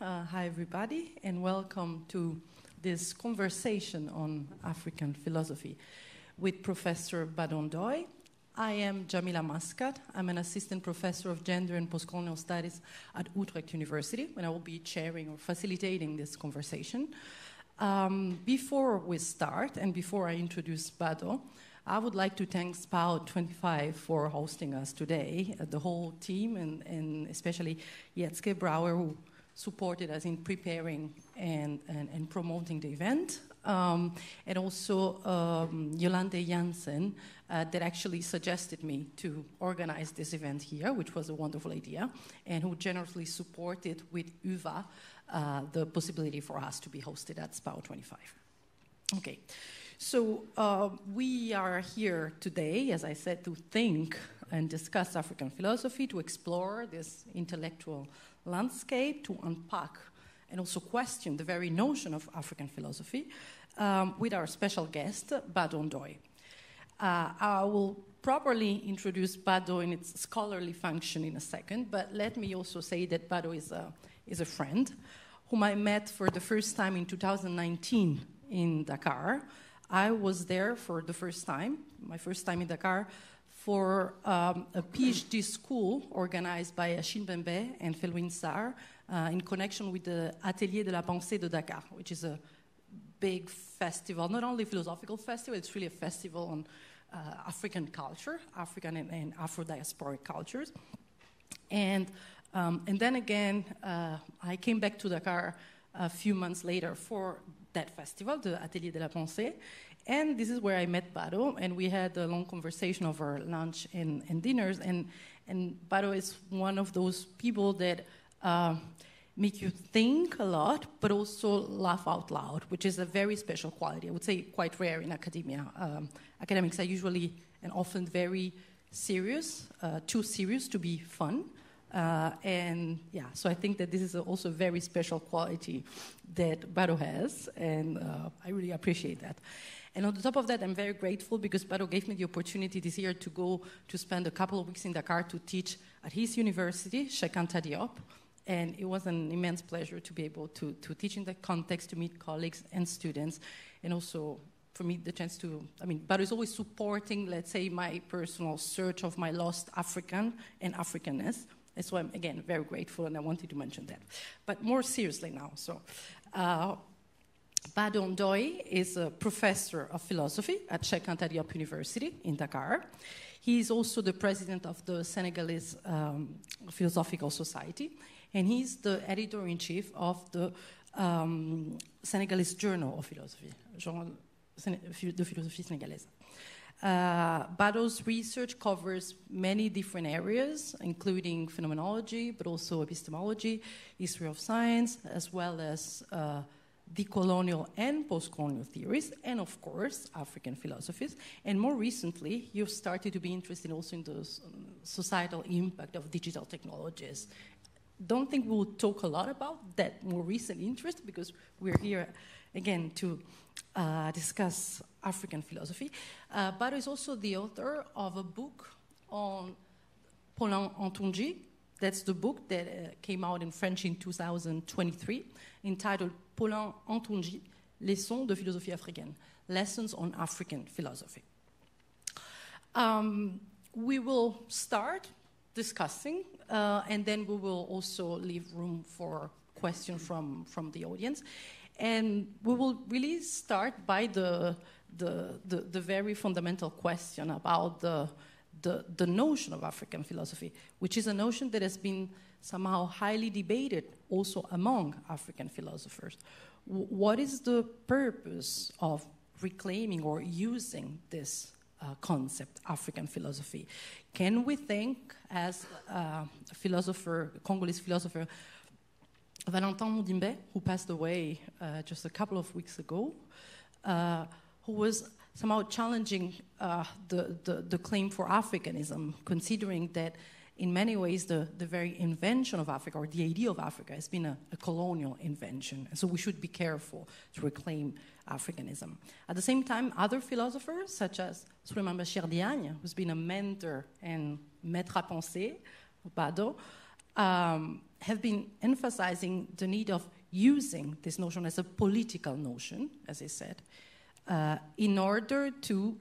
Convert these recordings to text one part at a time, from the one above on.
Hi, everybody, and welcome to this conversation on African philosophy with Professor Bado Ndoye. I am Jamila Mascat. I'm an assistant professor of gender and postcolonial studies at Utrecht University, and I will be chairing or facilitating this conversation. Before we start, and before I introduce Bado, I would like to thank Spout 25 for hosting us today, the whole team, and especially Jetske Brouwer, who supported us in preparing and promoting the event, and also Jolande Jansen, that actually suggested me to organize this event here, which was a wonderful idea, and who generously supported with UVA the possibility for us to be hosted at Spout 25. Okay. So we are here today, as I said, to think and discuss African philosophy, to explore this intellectual landscape, to unpack and also question the very notion of African philosophy with our special guest, Bado Ndoye. I will properly introduce Bado in its scholarly function in a second, but let me also say that Bado is a friend whom I met for the first time in 2019 in Dakar. I was there for the first time, my first time in Dakar, for a PhD school organized by Achille Bembe and Felwine Sarr in connection with the Atelier de la Pensée de Dakar, which is a big festival, not only philosophical festival, it's really a festival on African culture, African and Afro-diasporic cultures. And then again, I came back to Dakar a few months later for that festival, the Atelier de la Pensée, and this is where I met Bado, and we had a long conversation over lunch and dinners, and Bado is one of those people that make you think a lot, but also laugh out loud, which is a very special quality. I would say quite rare in academia. Academics are usually and often very serious, too serious to be fun. And yeah, so I think that this is also a very special quality that Bado has, and I really appreciate that. And on the top of that, I'm very grateful because Bado gave me the opportunity this year to go to spend a couple of weeks in Dakar to teach at his university, Cheikh Anta Diop, and it was an immense pleasure to be able to teach in that context, to meet colleagues and students, and also for me the chance to, Bado is always supporting, let's say, my personal search of my lost African and Africanness. And so I'm, again, very grateful, and I wanted to mention that. But more seriously now, so Bado Ndoye is a professor of philosophy at Cheikh Anta Diop University in Dakar. He is also the president of the Senegalese Philosophical Society, and he's the editor-in-chief of the Senegalese Journal of Philosophy, Journal de Philosophie Sénégalaise. Bado's research covers many different areas, including phenomenology, but also epistemology, history of science, as well as decolonial and postcolonial theories, and of course, African philosophies. And more recently, you've started to be interested also in the societal impact of digital technologies. Don't think we'll talk a lot about that more recent interest, because we're here again to discuss African philosophy. Bado is also the author of a book on Paulin-Hentonji. That's the book that came out in French in 2023, entitled Paulin-Hentonji, Leçons de philosophie africaine, Lessons on African Philosophy. We will start discussing, and then we will also leave room for questions from the audience. And we will really start by the very fundamental question about the notion of African philosophy, which is a notion that has been somehow highly debated also among African philosophers. What is the purpose of reclaiming or using this concept, African philosophy? Can we think, as a philosopher, Congolese philosopher, Valentin Mondimbe, who passed away just a couple of weeks ago, who was somehow challenging the claim for Africanism, considering that in many ways the very invention of Africa, or the idea of Africa, has been a colonial invention. And so we should be careful to reclaim Africanism. At the same time, other philosophers, such as Souleymane Bachir Diagne, who's been a mentor and maître à penser, Bado, have been emphasizing the need of using this notion as a political notion, as I said, in order to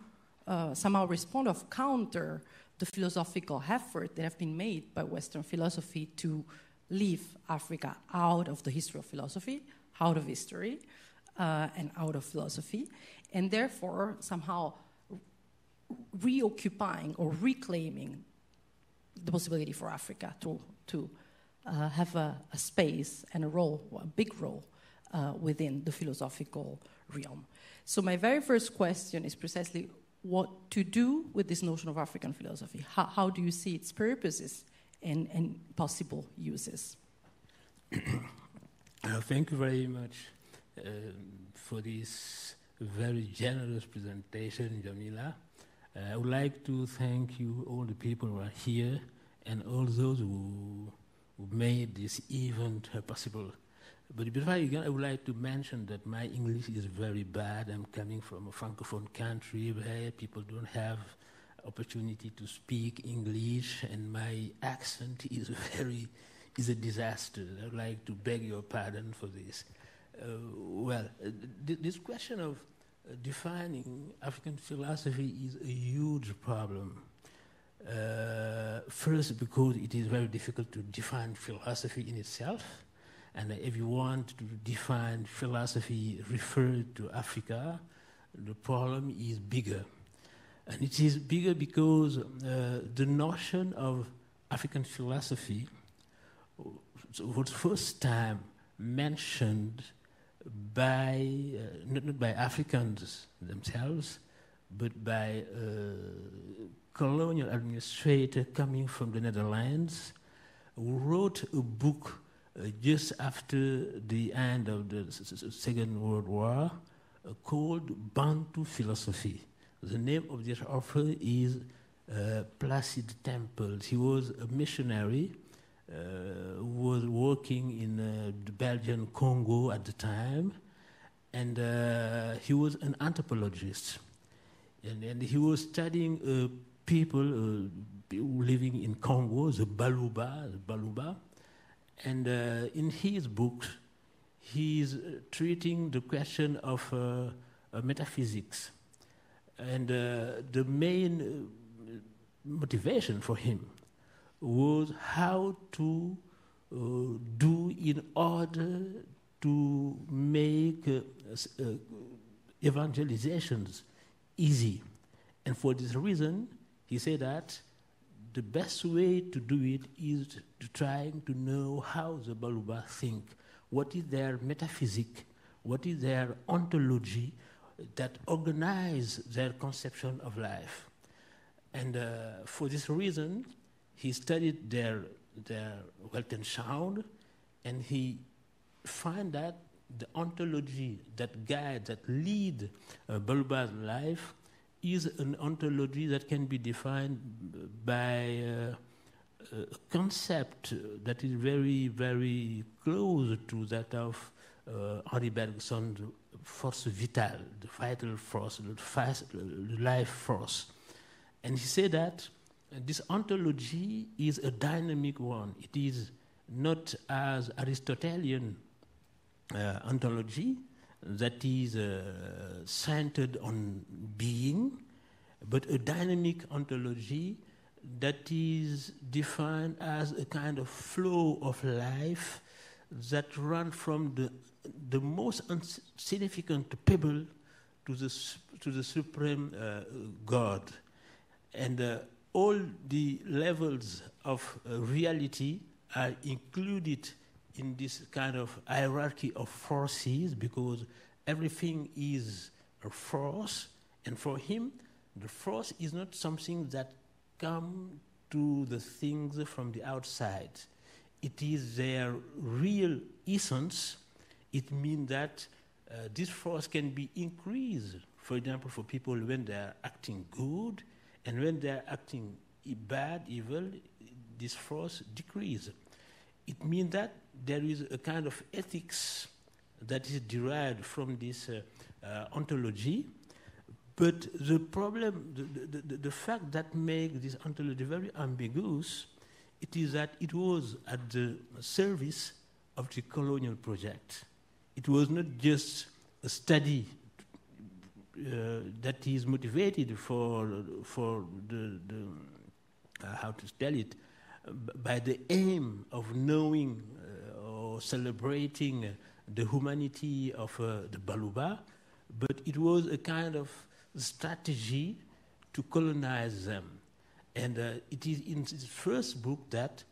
somehow respond or counter the philosophical effort that have been made by Western philosophy to leave Africa out of the history of philosophy, out of history, and out of philosophy, and therefore somehow reoccupying or reclaiming the possibility for Africa to have a space and a role, a big role, within the philosophical realm. So my very first question is precisely what to do with this notion of African philosophy. How do you see its purposes and possible uses? Thank you very much for this very generous presentation, Jamila. I would like to thank you, all the people who are here, and all those who made this event possible. But before I begin, I would like to mention that my English is very bad. I'm coming from a francophone country where people don't have opportunity to speak English, and my accent is a disaster. I would like to beg your pardon for this. This question of defining African philosophy is a huge problem. First, because it is very difficult to define philosophy in itself. And if you want to define philosophy referred to Africa, the problem is bigger. And it is bigger because the notion of African philosophy was first time mentioned by, not by Africans themselves, but by a colonial administrator coming from the Netherlands, who wrote a book just after the end of the Second World War, called Bantu Philosophy. The name of this author is Placide Tempels. He was a missionary who was working in the Belgian Congo at the time, and he was an anthropologist. And he was studying people living in Congo, the Baluba. And in his books, he's treating the question of metaphysics. And the main motivation for him was how to do in order to make evangelizations easy. And for this reason, he said that the best way to do it is to try to know how the Baluba think, what is their metaphysic, what is their ontology that organize their conception of life. And for this reason, he studied their Weltanschauung, and he find that the ontology that guides, that lead Baluba's life is an ontology that can be defined by a concept that is very, very close to that of Henri Bergson's force vitale, the vital force, the life force. And he said that this ontology is a dynamic one. It is not as Aristotelian ontology that is centered on being, but a dynamic ontology that is defined as a kind of flow of life that runs from the most insignificant pebble to the supreme God. And all the levels of reality are included in this kind of hierarchy of forces, because everything is a force, and for him, the force is not something that comes to the things from the outside. It is their real essence. It means that this force can be increased, for example, for people when they are acting good, and when they are acting bad, evil, this force decreases. It means that there is a kind of ethics that is derived from this ontology, but the problem, the fact that makes this ontology very ambiguous it is that it was at the service of the colonial project. It was not just a study that is motivated for the how to spell it, by the aim of knowing or celebrating the humanity of the Baluba, but it was a kind of strategy to colonize them. And it is in his first book that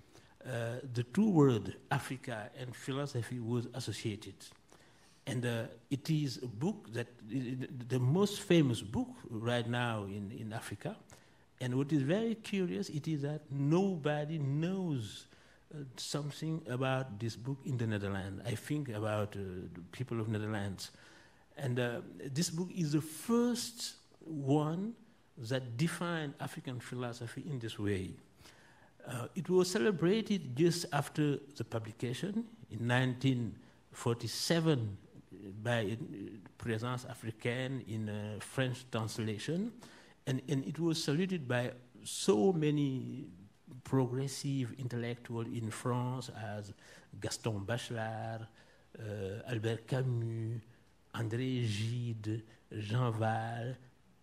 the two words Africa and philosophy was associated. And it is a book that is the most famous book right now in Africa. And what is very curious, it is that nobody knows something about this book in the Netherlands. I think about the people of Netherlands. And this book is the first one that defined African philosophy in this way. It was celebrated just after the publication in 1947 by Présence Africaine in a French translation. And it was saluted by so many progressive intellectuals in France as Gaston Bachelard, Albert Camus, André Gide, Jean Val,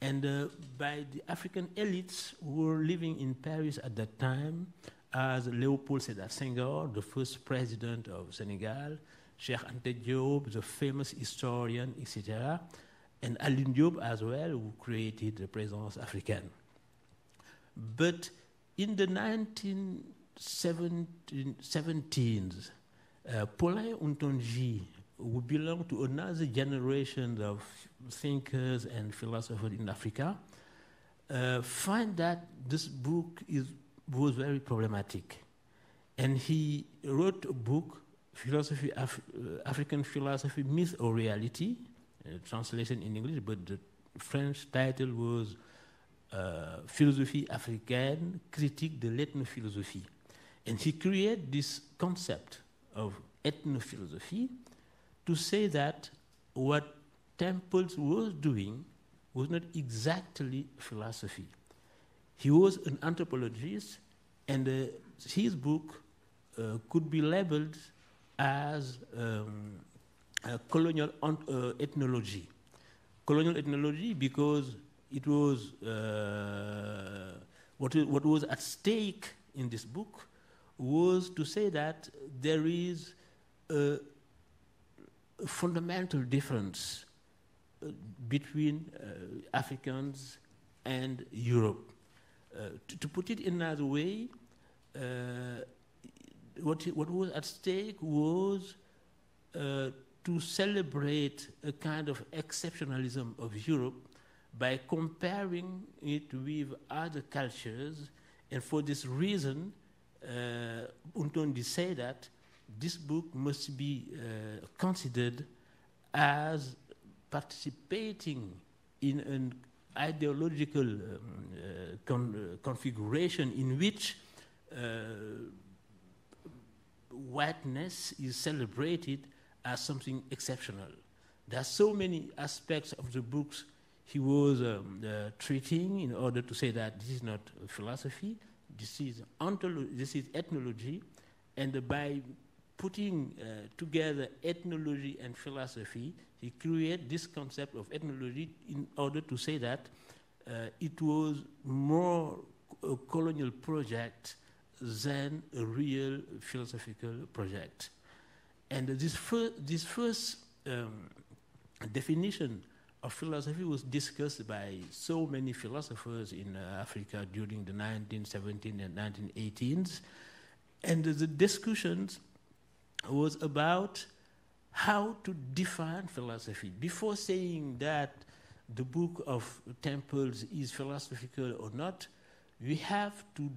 and by the African elites who were living in Paris at that time, as Léopold Sédar Senghor, the first president of Senegal, Cheikh Anta Diop, the famous historian, etc., and Alioune Diop as well, who created the Présence Africaine. But in the 1970s, Paulin Ntonji, who belonged to another generation of thinkers and philosophers in Africa, find that this book was very problematic. And he wrote a book, African Philosophy, Myth or Reality, translation in English, but the French title was Philosophie africaine, critique de l'ethnophilosophie. And he created this concept of ethnophilosophie to say that what Temples was doing was not exactly philosophy. He was an anthropologist, and his book could be labeled as colonial ethnology. Colonial ethnology because it was what was at stake in this book was to say that there is a fundamental difference between Africans and Europe. To put it in another way, what was at stake was to celebrate a kind of exceptionalism of Europe by comparing it with other cultures, and for this reason, Ntonji said that this book must be considered as participating in an ideological configuration in which whiteness is celebrated as something exceptional. There are so many aspects of the books he was treating in order to say that this is not philosophy, this is ethnology, and by putting together ethnology and philosophy, he created this concept of ethnology in order to say that it was more a colonial project than a real philosophical project. And this first definition of philosophy was discussed by so many philosophers in Africa during the 1917 and 1918s. And the discussions was about how to define philosophy. Before saying that the book of Temples is philosophical or not, we have to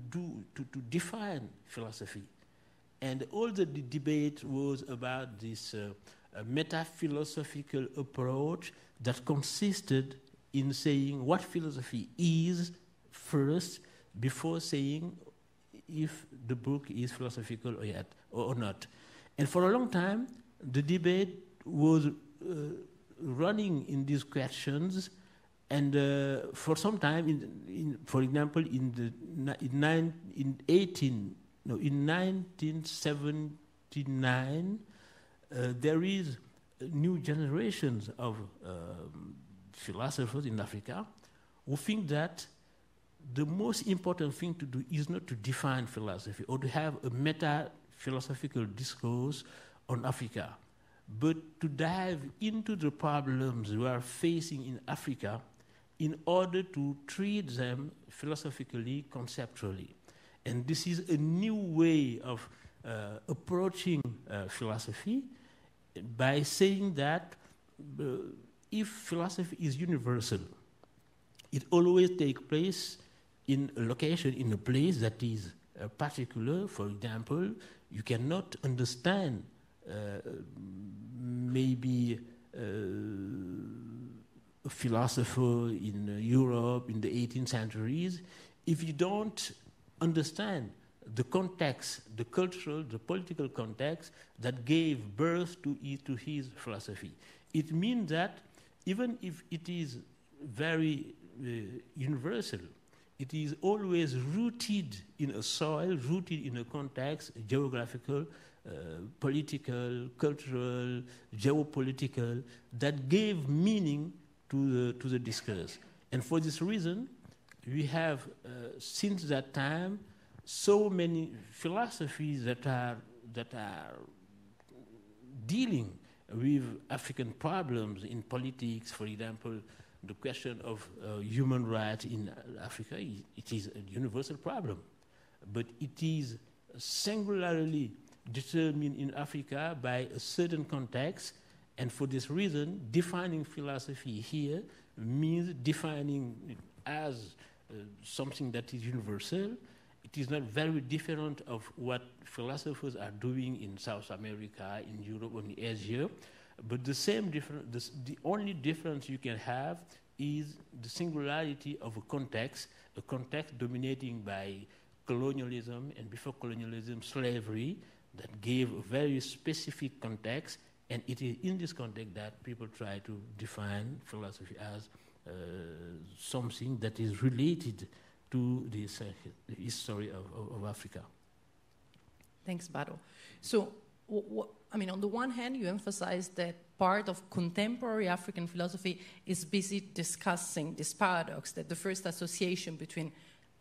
define philosophy. And all the debate was about this meta-philosophical approach that consisted in saying what philosophy is first before saying if the book is philosophical or not. And for a long time, the debate was running in these questions, and for some time, for example, in 18 no, in 1979, there is new generations of philosophers in Africa who think that the most important thing to do is not to define philosophy or to have a meta-philosophical discourse on Africa, but to dive into the problems we are facing in Africa in order to treat them philosophically, conceptually. And this is a new way of approaching philosophy by saying that if philosophy is universal, it always takes place in a location, in a place that is particular. For example, you cannot understand maybe a philosopher in Europe in the 18th centuries if you don't understand the context, the cultural, the political context that gave birth to his philosophy. It means that even if it is very universal, it is always rooted in a soil, rooted in a context, geographical, political, cultural, geopolitical, that gave meaning to the discourse. And for this reason, we have, since that time, so many philosophies that are dealing with African problems in politics. For example, the question of human rights in Africa, it is a universal problem, but it is singularly determined in Africa by a certain context, and for this reason, defining philosophy here means defining it as something that is universal. It is not very different of what philosophers are doing in South America, in Europe, or in Asia. But the the only difference you can have is the singularity of a context dominating by colonialism, and before colonialism, slavery, that gave a very specific context. And it is in this context that people try to define philosophy as something that is related to this history of Africa. Thanks, Bado. So, I mean, on the one hand, you emphasize that part of contemporary African philosophy is busy discussing this paradox that the first association between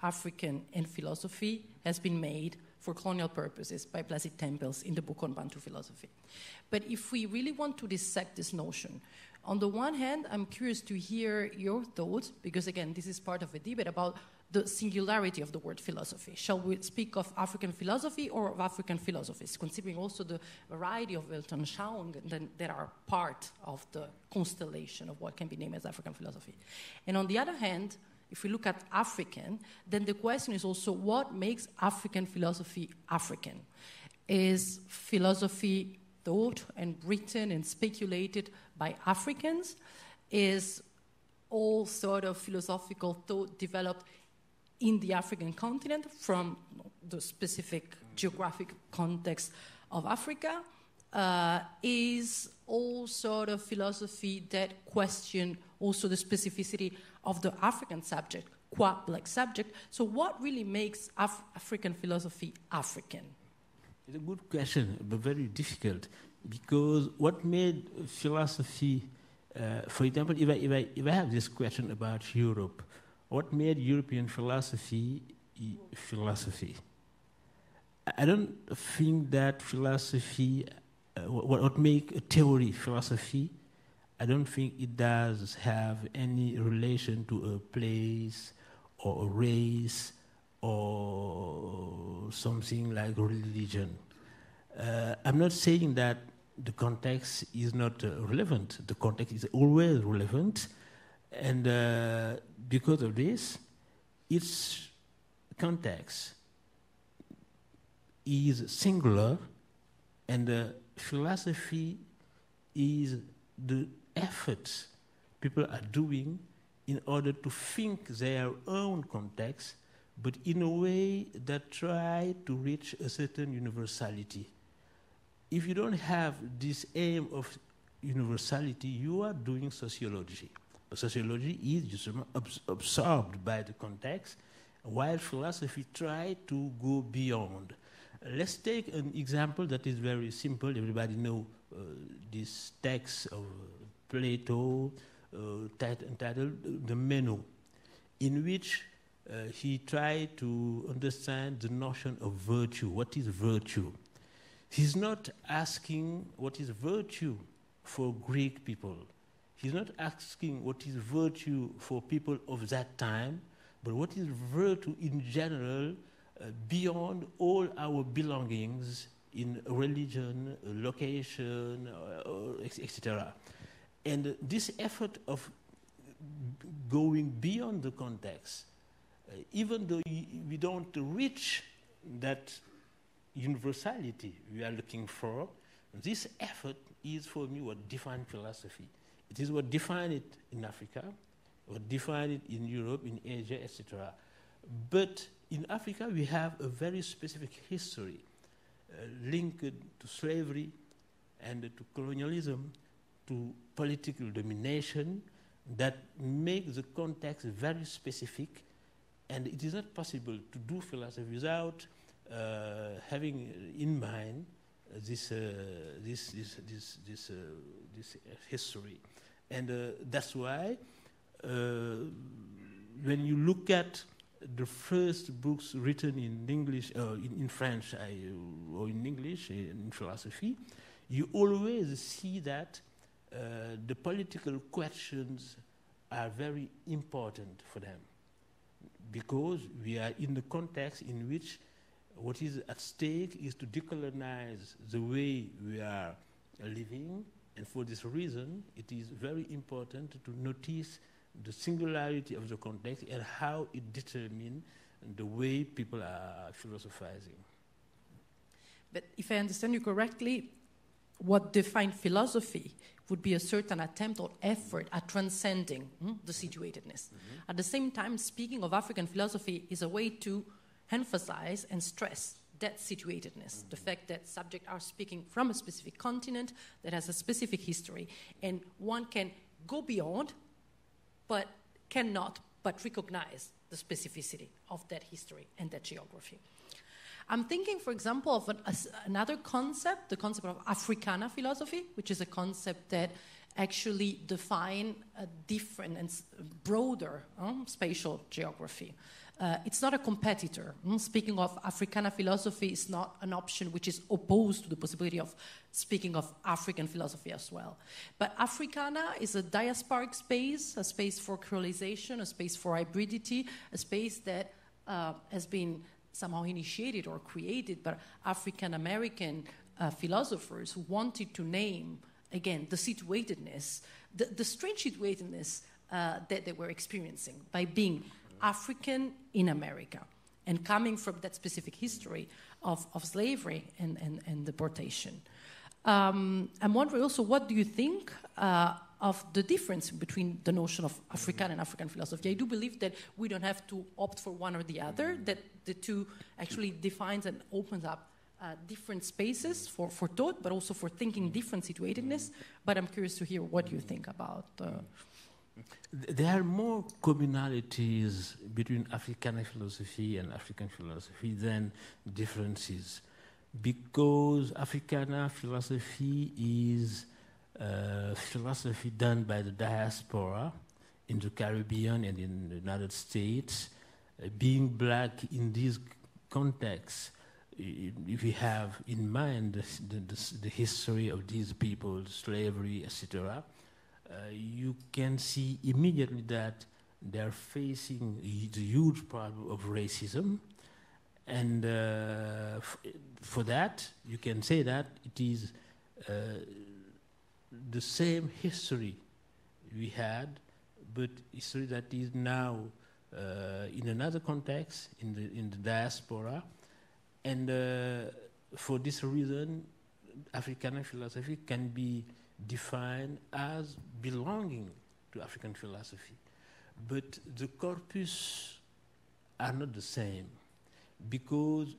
African and philosophy has been made for colonial purposes by Placide Tempels in the book on Bantu philosophy. But if we really want to dissect this notion, on the one hand, I'm curious to hear your thoughts, because again, this is part of a debate about the singularity of the word philosophy. Shall we speak of African philosophy or of African philosophies, considering also the variety of Weltanschauung that are part of the constellation of what can be named as African philosophy? And on the other hand, if we look at African, then the question is also what makes African philosophy African? Is philosophy thought and written and speculated by Africans? Is all sort of philosophical thought developed in the African continent from the specific geographic context of Africa? Is all sort of philosophy that question also the specificity of the African subject, qua black subject? So what really makes African philosophy African? It's a good question, but very difficult, because what made philosophy, for example, if I have this question about Europe, what made European philosophy philosophy? I don't think that philosophy, what make a theory philosophy, I don't think it does have any relation to a place or a race or something like religion. I'm not saying that the context is not relevant. The context is always relevant. And because of this, its context is singular, and philosophy is the efforts people are doing in order to think their own context, but in a way that try to reach a certain universality. If you don't have this aim of universality, you are doing sociology. Sociology is just absorbed by the context, while philosophy tries to go beyond. Let's take an example that is very simple. Everybody know this text of Plato entitled The Meno, in which he tried to understand the notion of virtue. What is virtue? He's not asking what is virtue for Greek people. He's not asking what is virtue for people of that time, but what is virtue in general beyond all our belongings in religion, location, etc. And this effort of going beyond the context, even though we don't reach that universality we are looking for, this effort is for me what defines philosophy. It is what defines it in Africa, what defines it in Europe, in Asia, etc. But in Africa, we have a very specific history linked to slavery and to colonialism, to political domination that makes the context very specific, and it is not possible to do philosophy without having in mind this history. And that's why when you look at the first books written in English, in French, or in English, in philosophy, you always see that the political questions are very important for them, because we are in the context in which what is at stake is to decolonize the way we are living, and for this reason, it is very important to notice the singularity of the context and how it determines the way people are philosophizing. But if I understand you correctly, what defines philosophy would be a certain attempt or effort at transcending the situatedness. Mm-hmm. At the same time, speaking of African philosophy is a way to emphasize and stress that situatedness, the fact that subjects are speaking from a specific continent that has a specific history, and one can go beyond but cannot but recognize the specificity of that history and that geography. I'm thinking, for example, of another concept, the concept of Africana philosophy, which is a concept that actually defines a different and broader spatial geography. It's not a competitor. Speaking of Africana philosophy is not an option which is opposed to the possibility of speaking of African philosophy as well. But Africana is a diasporic space, a space for creolization, a space for hybridity, a space that has been somehow initiated or created by African-American philosophers who wanted to name, again, the situatedness, the strange situatedness that they were experiencing by being African in America and coming from that specific history of slavery and deportation. I'm wondering also, what do you think of the difference between the notion of African and African philosophy? I do believe that we don't have to opt for one or the other, that the two actually defines and opens up different spaces for thought, but also for thinking different situatedness. But I'm curious to hear what you think about There are more commonalities between Africana philosophy and African philosophy than differences, because Africana philosophy is philosophy done by the diaspora in the Caribbean and in the United States. Being black in this context, if we have in mind the history of these people, slavery, etc., you can see immediately that they are facing the huge problem of racism. And for that, you can say that it is the same history we had, but history that is now in another context, in the diaspora. And for this reason, African philosophy can be defined as belonging to African philosophy. But the corpus are not the same, because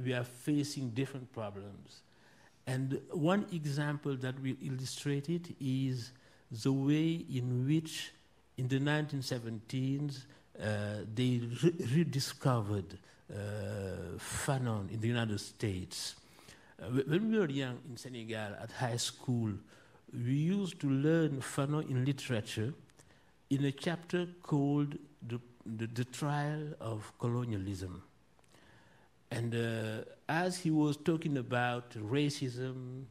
we are facing different problems. And one example that will illustrate it is the way in which in the 1970s they rediscovered Fanon in the United States. When we were young in Senegal at high school, we used to learn Fanon in literature in a chapter called the Trial of Colonialism. And as he was talking about racism,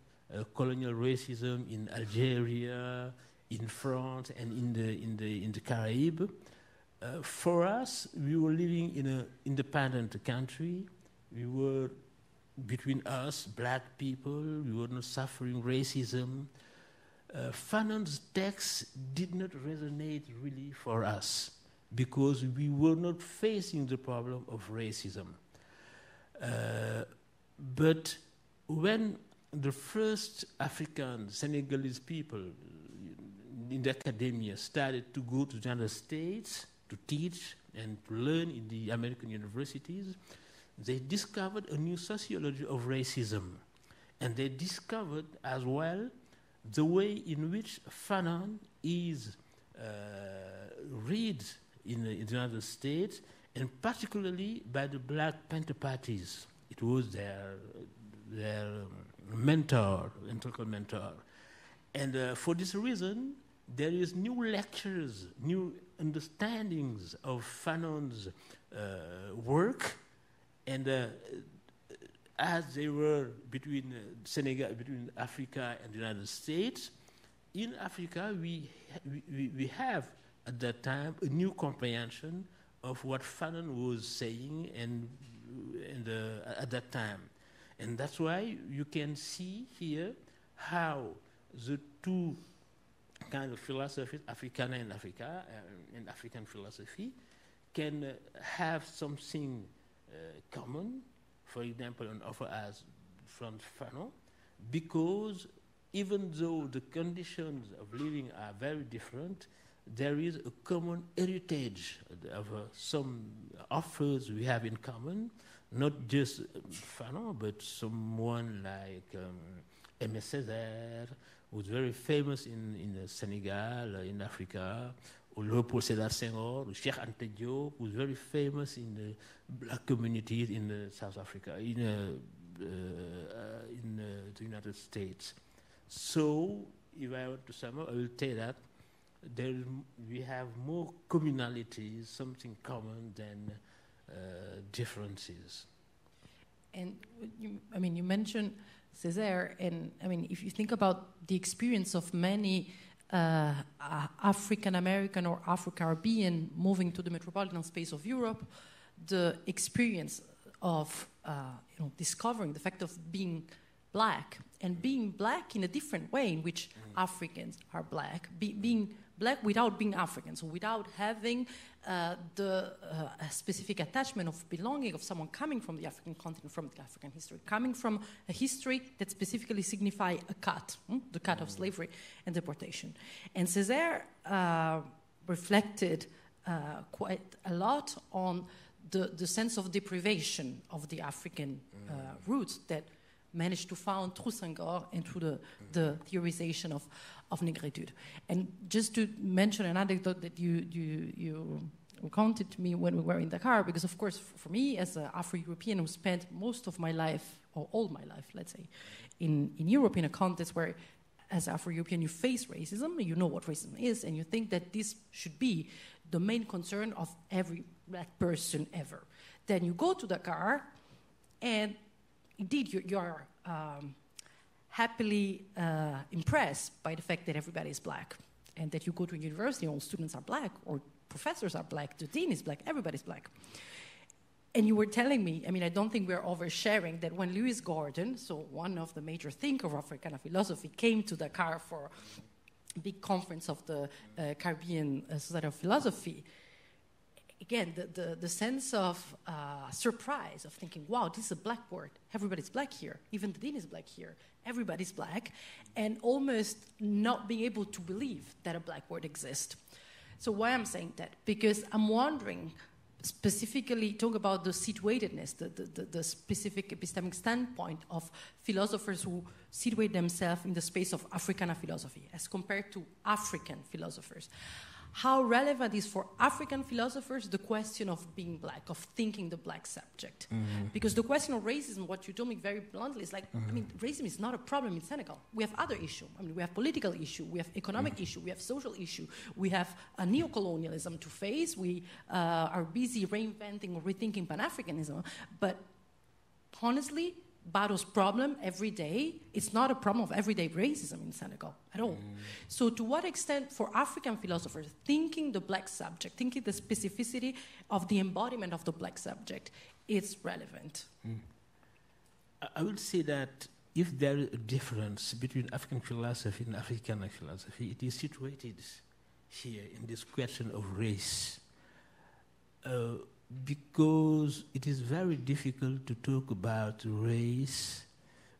colonial racism in Algeria, in France, and in the Caribbean, for us, we were living in an independent country. We were, between us, black people, we were not suffering racism. Fanon's text did not resonate really for us because we were not facing the problem of racism. But when the first African Senegalese people in the academia started to go to the United States to teach and to learn in the American universities, they discovered a new sociology of racism. And they discovered as well the way in which Fanon is read in the United States, and particularly by the Black Panther parties. It was their mentor, intellectual mentor. And for this reason, there is new lectures, new understandings of Fanon's work, and as they were between Senegal, between Africa and the United States, in Africa we have at that time a new comprehension of what Fanon was saying and at that time. And that's why you can see here how the two kind of philosophies, Africana and Africa, and African philosophy, can have something common, for example, an offer as from Fanon, because even though the conditions of living are very different, there is a common heritage of some offers we have in common, not just Fanon, but someone like Aimé Césaire, who's very famous in Senegal, in Africa, or Léopold Sédar Senghor, or Cheikh Anta Diop, who's very famous in the black communities in South Africa, in the United States. So, if I were to sum up, I will say that we have more communalities, something common than differences. And you mentioned Césaire, and if you think about the experience of many African American or Afro-Caribbean moving to the metropolitan space of Europe, the experience of discovering the fact of being black and being black in a different way in which Africans are black, being black without being African, so without having the specific attachment of belonging of someone coming from the African continent, from the African history, coming from a history that specifically signify a cut, the cut of slavery and deportation. And Césaire reflected quite a lot on the sense of deprivation of the African roots that managed to found through Senghor and through the theorization of negritude. And just to mention an anecdote that you recounted to me when we were in Dakar, because of course for me as an Afro-European who spent most of my life, or all my life, let's say, in Europe in a context where as Afro-European you face racism, you know what racism is, and you think that this should be the main concern of every black person ever. Then you go to Dakar and indeed you are happily impressed by the fact that everybody is black and that you go to a university, all students are black, or professors are black, the dean is black, everybody's black. And you were telling me, I don't think we're oversharing, that when Lewis Gordon, so one of the major thinkers of African philosophy, came to Dakar for a big conference of the Caribbean Society of Philosophy, again, the sense of surprise of thinking, wow, this is a black word. Everybody's black here. Even the dean is black here. Everybody's black. And almost not being able to believe that a black word exists. So why I'm saying that? Because I'm wondering, specifically talk about the situatedness, the specific epistemic standpoint of philosophers who situate themselves in the space of Africana philosophy as compared to African philosophers. how relevant is for African philosophers the question of being black, of thinking the black subject. Because the question of racism, what you told me very bluntly, is like, I mean, racism is not a problem in Senegal. We have other issues. I mean, we have political issue, we have economic issue, we have social issue, we have a neocolonialism to face, we are busy reinventing or rethinking Pan-Africanism. But honestly, Bado's problem every day, it's not a problem of everyday racism in Senegal at all. So to what extent, for African philosophers, thinking the black subject, thinking the specificity of the embodiment of the black subject, is relevant? I would say that if there is a difference between African philosophy and African philosophy, it is situated here in this question of race. Because it is very difficult to talk about race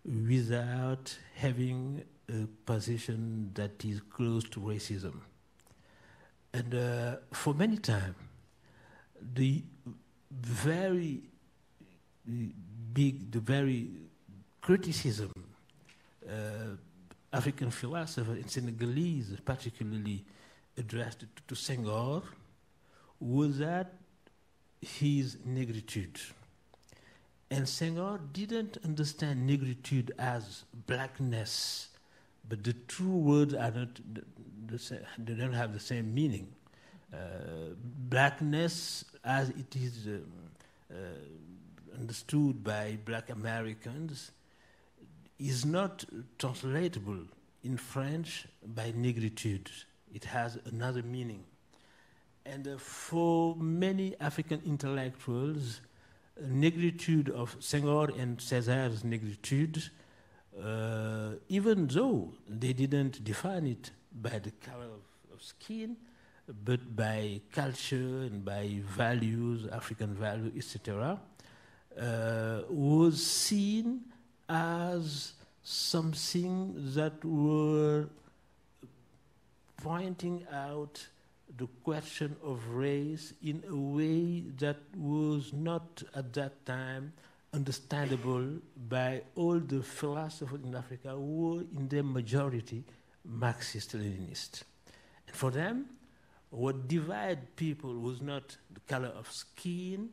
without having a position that is close to racism. And for many times, the very criticism African philosopher in Senegalese particularly addressed to Senghor was that his negritude. And Senghor didn't understand negritude as blackness, but the two words are not the same, they don't have the same meaning. Blackness, as it is understood by black Americans, is not translatable in French by negritude. It has another meaning. And for many African intellectuals, negritude of Senghor and César's negritude, even though they didn't define it by the color of skin, but by culture and by values, African values, etc., was seen as something that were pointing out the question of race in a way that was not at that time understandable by all the philosophers in Africa who were in their majority Marxist-Leninist. And for them, what divided people was not the color of skin,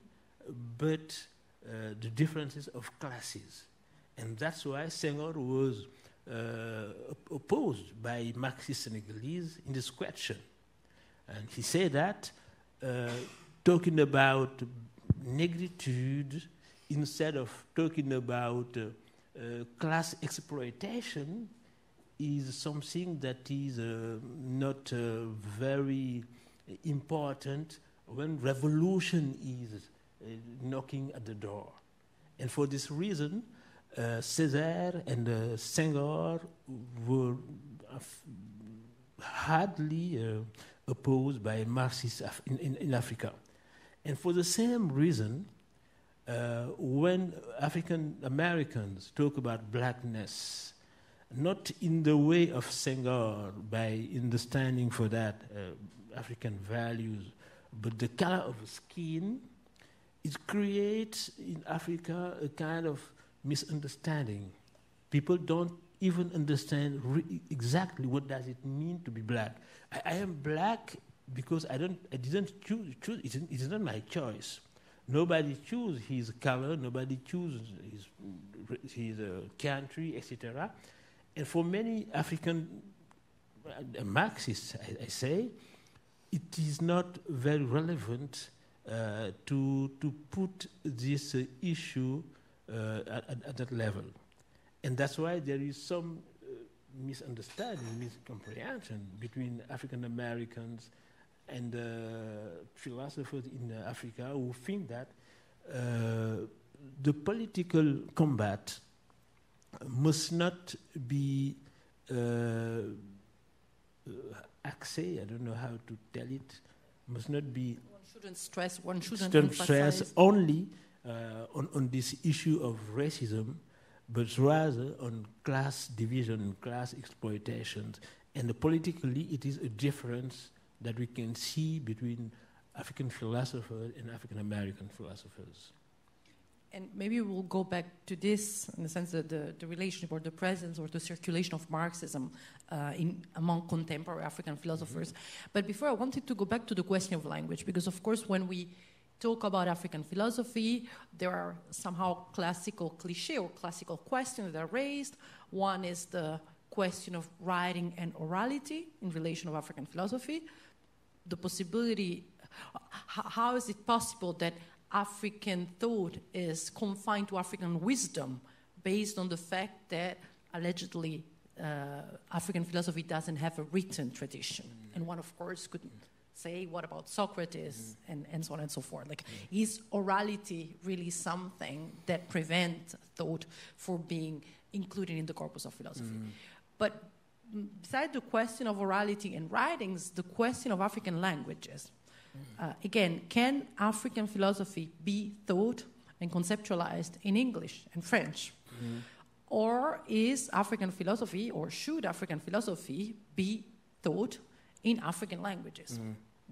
but the differences of classes. And that's why Senghor was opposed by Marxist Senegalese in this question. And he said that talking about negritude instead of talking about class exploitation is something that is not very important when revolution is knocking at the door. And for this reason, César and Senghor were hardly opposed by Marxists in Africa. And for the same reason, when African Americans talk about blackness, not in the way of Senghor, by understanding for that African values, but the color of skin, it creates in Africa a kind of misunderstanding. People don't even understand exactly what does it mean to be black. I am black because I didn't choose. It is not my choice. Nobody chooses his color. Nobody chooses his country, etc. And for many African Marxists, I say, it is not very relevant to put this issue at that level. And that's why there is some misunderstanding, miscomprehension between African Americans and philosophers in Africa who think that the political combat must not be axé, I don't know how to tell it, must not be... One shouldn't emphasize only on this issue of racism, but rather on class division and class exploitation. And politically, it is a difference that we can see between African philosophers and African American philosophers. And maybe we'll go back to this in the sense that the relationship or the presence or the circulation of Marxism among contemporary African philosophers. But before, I wanted to go back to the question of language, because of course when we talk about African philosophy, there are somehow classical cliché or classical questions that are raised. One is the question of writing and orality in relation of African philosophy. The possibility, how is it possible that African thought is confined to African wisdom based on the fact that allegedly African philosophy doesn't have a written tradition? And one, of course, could say, what about Socrates, and so on and so forth? Like, is orality really something that prevents thought from being included in the corpus of philosophy? But besides the question of orality and writings, the question of African languages. Again, can African philosophy be thought and conceptualized in English and French? Or is African philosophy, or should African philosophy be thought in African languages?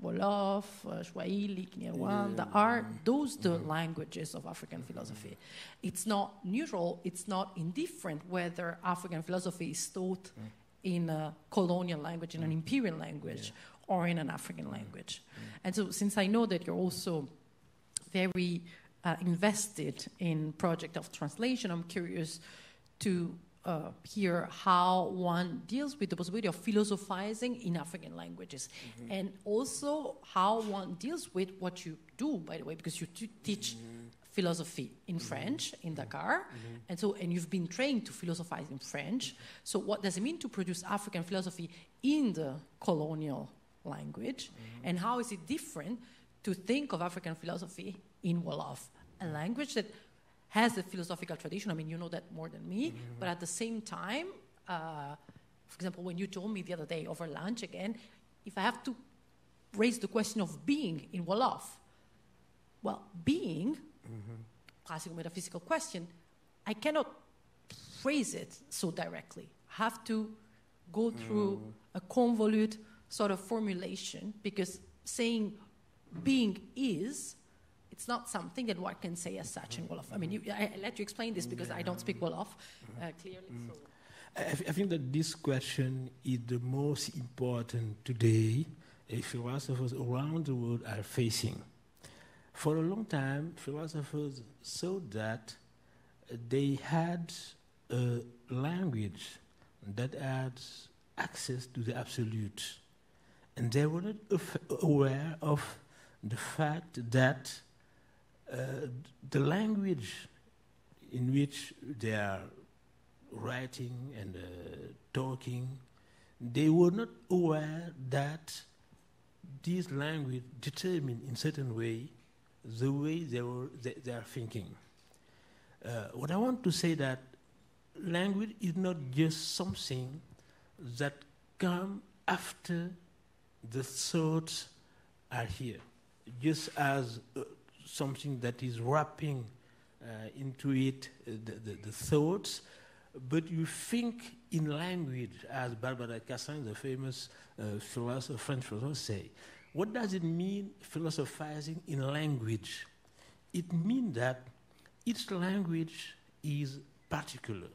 Wolof, Swahili, Kinyarwanda, are those the languages of African philosophy? It's not neutral, it's not indifferent whether African philosophy is taught in a colonial language, in an imperial language, or in an African language. And so since I know that you're also very invested in project of translation, I'm curious to hear how one deals with the possibility of philosophizing in African languages, and also how one deals with what you do, by the way, because you teach philosophy in French in Dakar, and you've been trained to philosophize in French. So what does it mean to produce African philosophy in the colonial language, and how is it different to think of African philosophy in Wolof, a language that has a philosophical tradition? I mean, you know that more than me, but at the same time, for example, when you told me the other day over lunch again, if I have to raise the question of being in Wolof, well, being, classical metaphysical question, I cannot phrase it so directly. I have to go through a convolute sort of formulation, because saying being is, it's not something that one can say as such in Wolof. I mean, I let you explain this because I don't speak Wolof clearly. So. I think that this question is the most important today philosophers around the world are facing. For a long time, philosophers thought that they had a language that had access to the absolute. And they were not aware of the fact that the language in which they are writing and talking, they were not aware that this language determined in certain way the way they are thinking. What I want to say that language is not just something that comes after the thoughts are here, just as something that is wrapping into it the thoughts, but you think in language, as Barbara Cassin, the famous philosopher, French philosopher, say. What does it mean, philosophizing in language? It means that each language is particular.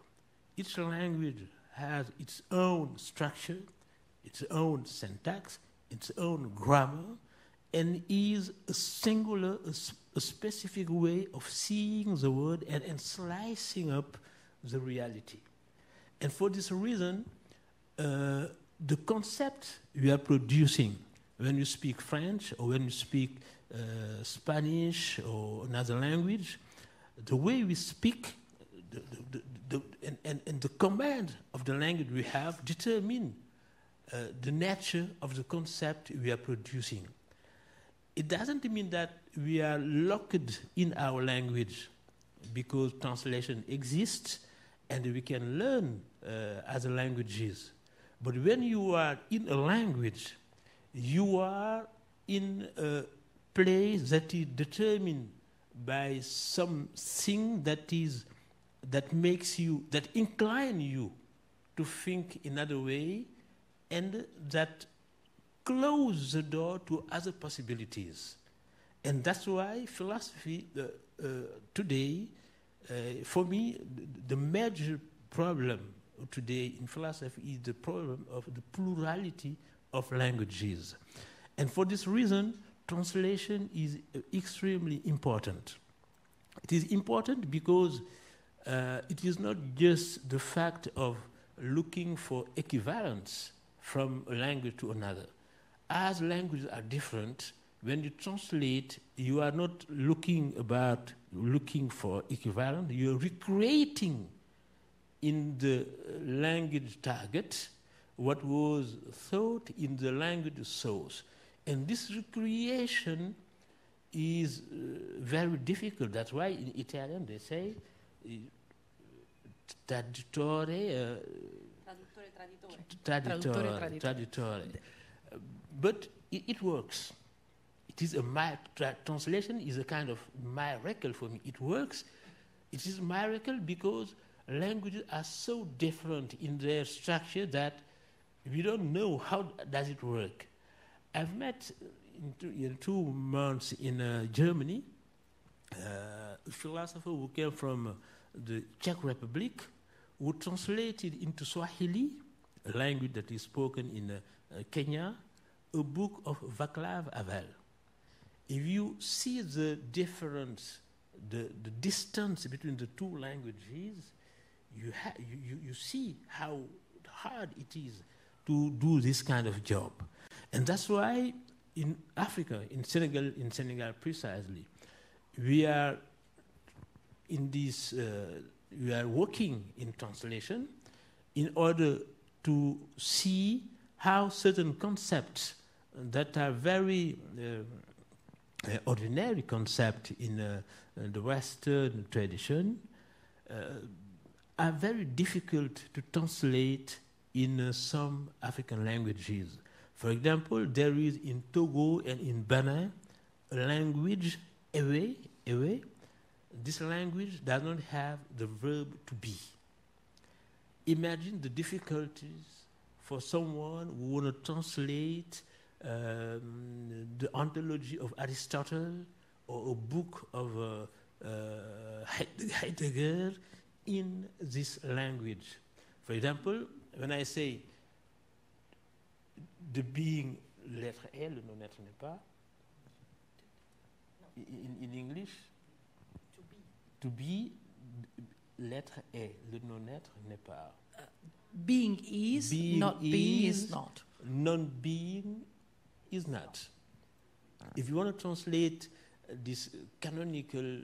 Each language has its own structure, its own syntax, its own grammar, and is a singular, a specific way of seeing the world and slicing up the reality. And for this reason, the concept we are producing when you speak French or when you speak Spanish or another language, the way we speak and the command of the language we have determine the nature of the concept we are producing. It doesn't mean that we are locked in our language because translation exists and we can learn other languages. But when you are in a language, you are in a place that is determined by something that makes you, that incline you to think in another way, and that close the door to other possibilities. And that's why philosophy today, for me, the major problem today in philosophy is the problem of the plurality of languages. And for this reason, translation is extremely important. It is important because it is not just the fact of looking for equivalence from a language to another. As languages are different, when you translate, you are not looking for equivalent, you're recreating in the language target what was thought in the language source. And this recreation is very difficult. That's why in Italian they say traditore. But it works. It is translation is a kind of miracle for me. It works. It is a miracle because languages are so different in their structure that we don't know how does it work. I've met in 2 months in Germany a philosopher who came from the Czech Republic, who translated into Swahili, a language that is spoken in Kenya, a book of Václav Havel. If you see the difference, the distance between the two languages, you see how hard it is to do this kind of job. And that's why in Africa, in Senegal precisely, we are in this, we are working in translation in order to see how certain concepts that are very ordinary concepts in the Western tradition are very difficult to translate in some African languages. For example, there is in Togo and in Benin a language, ewe. This language does not have the verb to be. Imagine the difficulties for someone who want to translate the ontology of Aristotle or a book of Heidegger in this language. For example, when I say the being, lettre est, le non-être n'est pas, in English, to be, lettre est, le non-être n'est pas. Being is, not being is not. Non-being is not. If you want to translate this canonical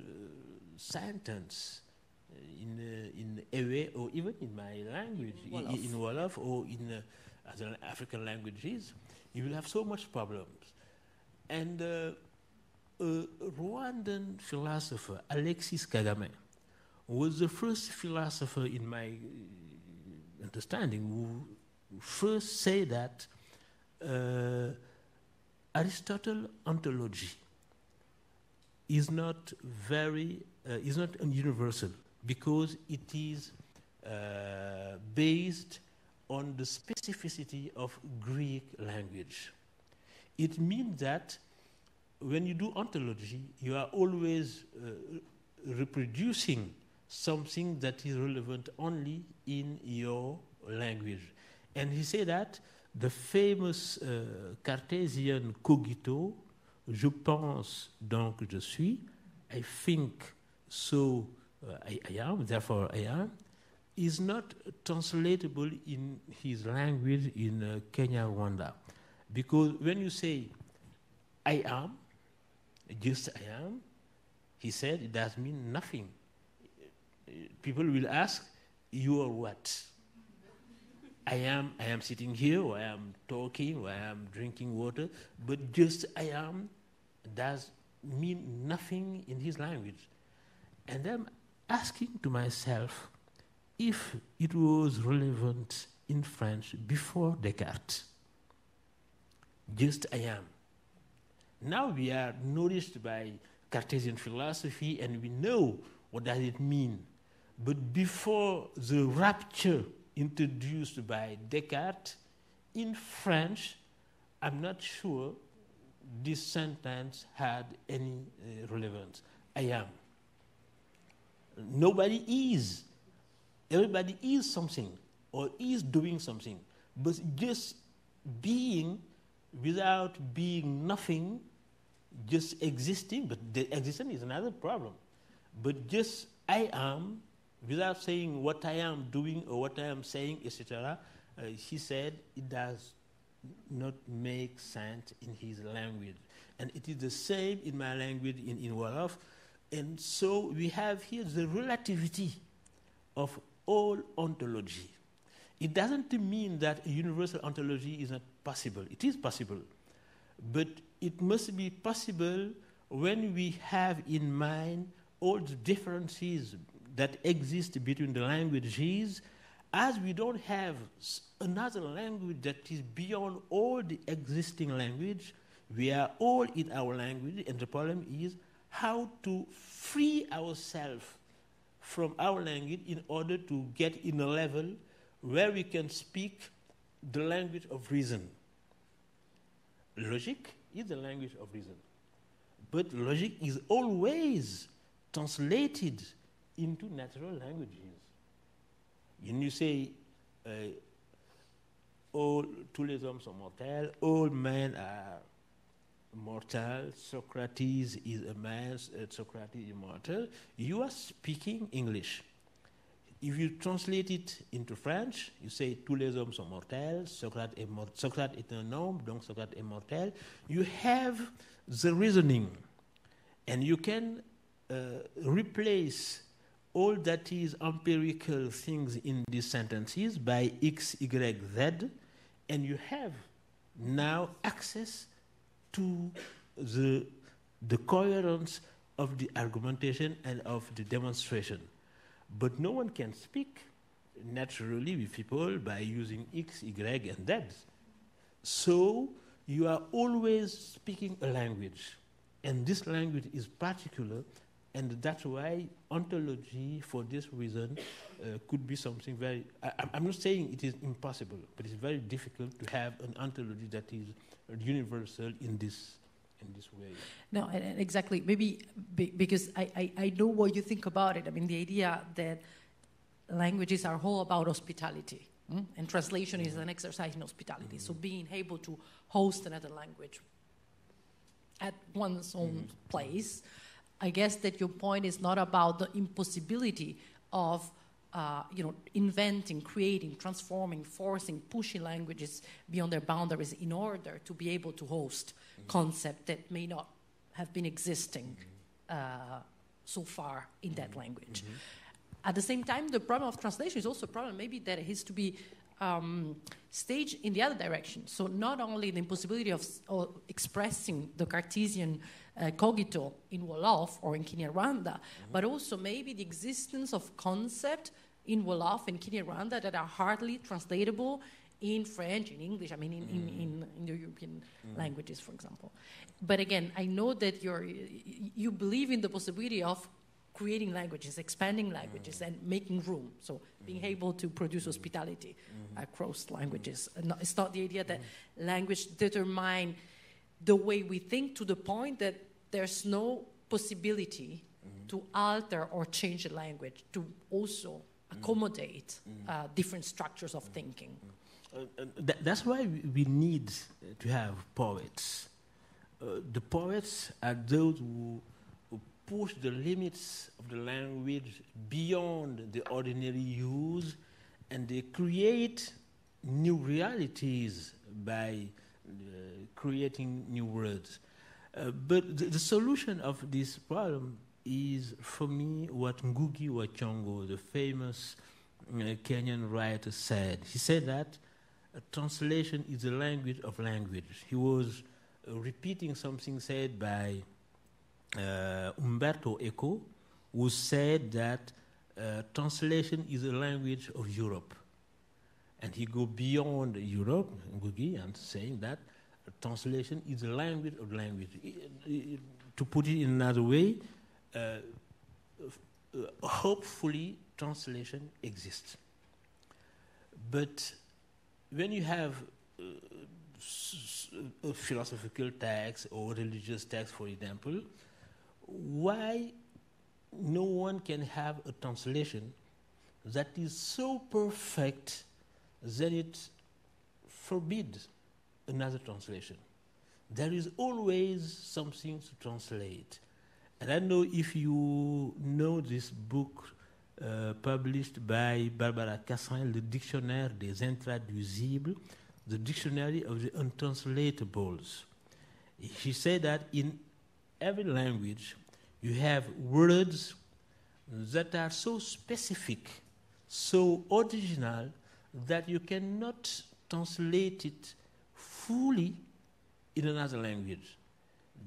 sentence in Ewe, or even in my language, in Wolof, or in other African languages, you will have so much problems. And a Rwandan philosopher, Alexis Kagame, was the first philosopher in my understanding who first said that Aristotle's ontology is not universal because it is based on the specificity of Greek language. It means that when you do ontology, you are always reproducing something that is relevant only in your language. And he said that the famous Cartesian cogito, je pense donc je suis, I think so I am, therefore I am, is not translatable in his language in Kenya, Rwanda. Because when you say I am, just I am, he said it does mean nothing. People will ask, you are what? I am sitting here, or I am talking, or I am drinking water, but just I am does mean nothing in his language. And I'm asking to myself if it was relevant in French before Descartes. Just I am. Now we are nourished by Cartesian philosophy and we know what does it mean. But before the rapture introduced by Descartes, in French, I'm not sure this sentence had any relevance. I am. Nobody is. Everybody is something or is doing something. But just being without being nothing, just existing, but the existence is another problem. But just I am, without saying what I am doing or what I am saying, etc., he said it does not make sense in his language. And it is the same in my language, in Wolof. And so we have here the relativity of all ontology. It doesn't mean that a universal ontology is not possible. It is possible. But it must be possible when we have in mind all the differences that exist between the languages, as we don't have another language that is beyond all the existing language. We are all in our language, and the problem is how to free ourselves from our language in order to get in a level where we can speak the language of reason. Logic is the language of reason. But logic is always translated into natural languages. When you say, tous les hommes sont mortels, all men are mortal, Socrates is a man, Socrates is immortal, you are speaking English. If you translate it into French, you say tous les hommes sont mortels, Socrate est un homme, donc Socrate est mortel. You have the reasoning, and you can replace all that is empirical things in these sentences by X, Y, Z, and you have now access to the coherence of the argumentation and of the demonstration. But no one can speak naturally with people by using X, Y, and Z. So you are always speaking a language. And this language is particular, and that's why ontology, for this reason, could be something very... I'm not saying it is impossible, but it's very difficult to have an ontology that is universal in this way. No, exactly. Maybe because I know what you think about it. I mean, the idea that languages are all about hospitality, and translation is an exercise in hospitality. So being able to host another language at one's own place, I guess that your point is not about the impossibility of inventing, creating, transforming, forcing, pushing languages beyond their boundaries in order to be able to host concepts that may not have been existing so far in that language. At the same time, the problem of translation is also a problem maybe that it has to be staged in the other direction. So not only the impossibility of expressing the Cartesian cogito in Wolof or in Kinyarwanda, but also maybe the existence of concept in Wolof and Kinyarwanda that are hardly translatable in French, in English, I mean in the European languages, for example. But again, I know that you believe in the possibility of creating languages, expanding languages, and making room. So being able to produce hospitality across languages. It's not the idea that language determine the way we think to the point that there's no possibility to alter or change the language to also accommodate different structures of thinking. That's why we need to have poets. The poets are those who push the limits of the language beyond the ordinary use, and they create new realities by creating new words. But the solution of this problem is, for me, what Ngugi wa Thiong'o, the famous Kenyan writer, said. He said that translation is the language of language. He was repeating something said by Umberto Eco, who said that translation is the language of Europe. And he go beyond Europe, Ngugi, and saying that translation is the language of language. To put it in another way, hopefully translation exists. But when you have a philosophical text or religious text, for example, why no one can have a translation that is so perfect that it forbids another translation? There is always something to translate. And I don't know if you know this book published by Barbara Cassin, Le Dictionnaire des Intraduisibles, the Dictionary of the Untranslatables. She said that in every language you have words that are so specific, so original, that you cannot translate it fully in another language.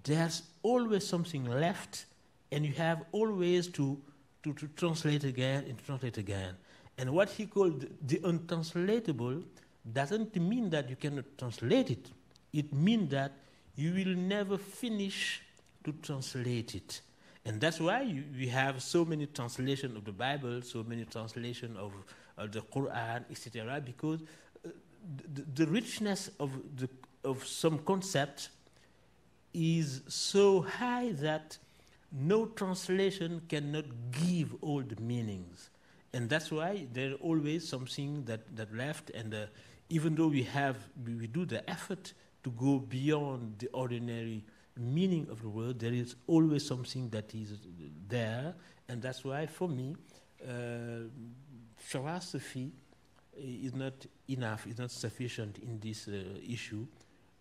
There's always something left, and you have always to translate again and translate again. And what he called the untranslatable doesn't mean that you cannot translate it. It means that you will never finish to translate it. And that's why we have so many translations of the Bible, so many translations of the Quran, etc., because the richness of some concept is so high that no translation cannot give all the meanings. And that's why there's always something that left, and even though we do the effort to go beyond the ordinary meaning of the word, there is always something that is there. And that's why, for me, philosophy is not enough, is not sufficient in this issue.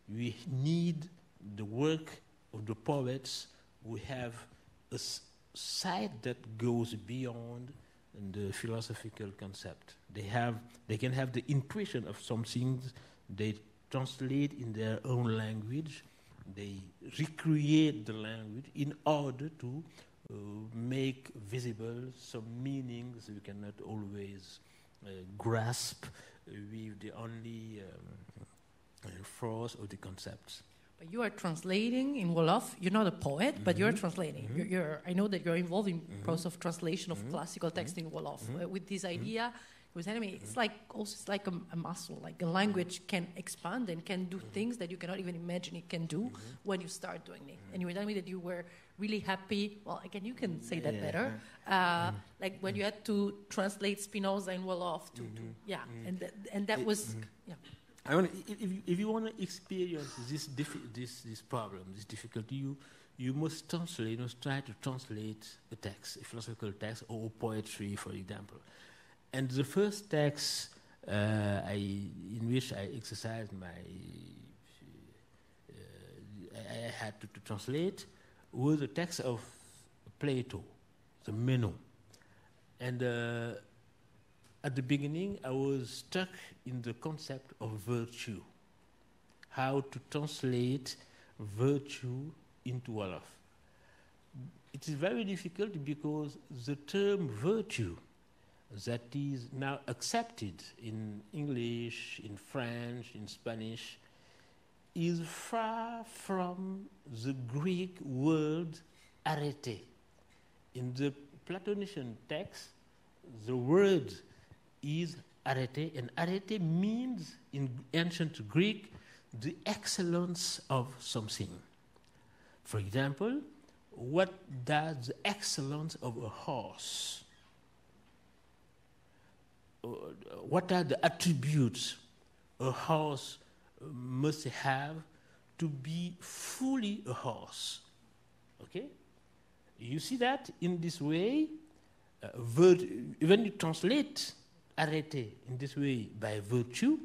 We need the work of the poets who have a side that goes beyond the philosophical concept. They can have the intuition of some things. They translate in their own language. They recreate the language in order to make visible some meanings we cannot always grasp with the only force of the concepts. But you are translating in Wolof. You're not a poet, but you're translating. I know that you're involved in process of translation of classical text in Wolof. With this idea, with enemy, it's like a muscle. Like a language can expand and can do things that you cannot even imagine it can do when you start doing it. And you were telling me that you were really happy. Well, again, you can say that better. Like when you had to translate Spinoza in Wolof and that was If you want to experience this problem, this difficulty, you must translate. You must try to translate a text, a philosophical text, or poetry, for example. And the first text in which I exercised I had to translate was the text of Plato, the Meno, and. At the beginning, I was stuck in the concept of virtue, how to translate virtue into Wolof. It is very difficult because the term virtue that is now accepted in English, in French, in Spanish, is far from the Greek word arete. In the Platonician text, the word is arete, and arete means in ancient Greek the excellence of something. For example, what does the excellence of a horse? What are the attributes a horse must have to be fully a horse? Okay? You see that in this way, when you translate arete in this way by virtue,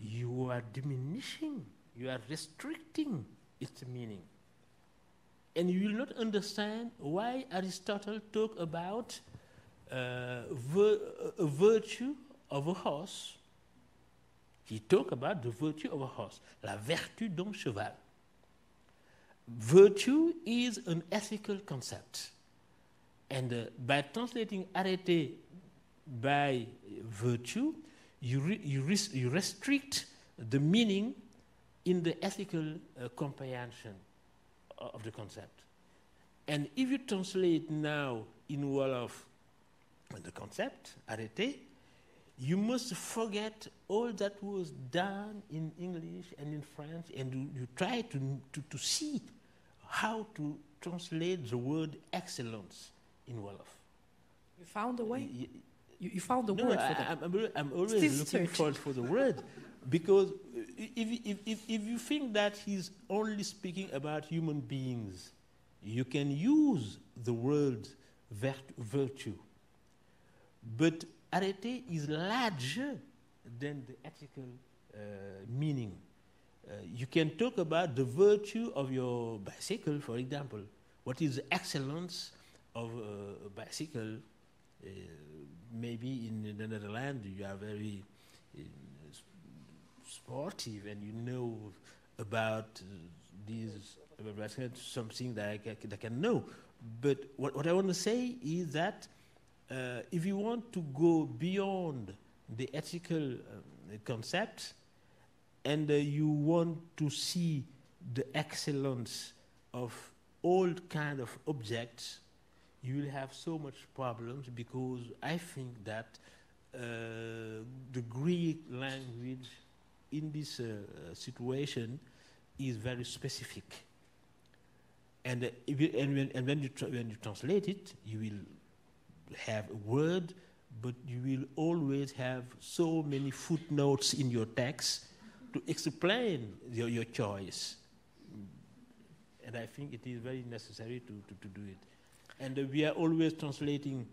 you are diminishing, you are restricting its meaning. And you will not understand why Aristotle talked about a virtue of a horse. He talked about the virtue of a horse, la vertu d'un cheval. Virtue is an ethical concept. And by translating arete by virtue, you restrict the meaning in the ethical comprehension of the concept. And if you translate now in Wolof the concept, arete, you must forget all that was done in English and in French, and you try to see how to translate the word excellence in Wolof. You found a way? You found the No, word for that? I'm always looking for the word, because if you think that he's only speaking about human beings, you can use the word virtue. But arete is larger than the ethical meaning. You can talk about the virtue of your bicycle, for example. What is the excellence of a bicycle? Maybe in the Netherlands you are very sportive and you know about these, something that I can know. But what I want to say is that if you want to go beyond the ethical concept and you want to see the excellence of all kind of objects, you will have so much problems, because I think that the Greek language in this situation is very specific. And when you translate it, you will have a word, but you will always have so many footnotes in your text to explain your choice. And I think it is very necessary to do it. And we are always translating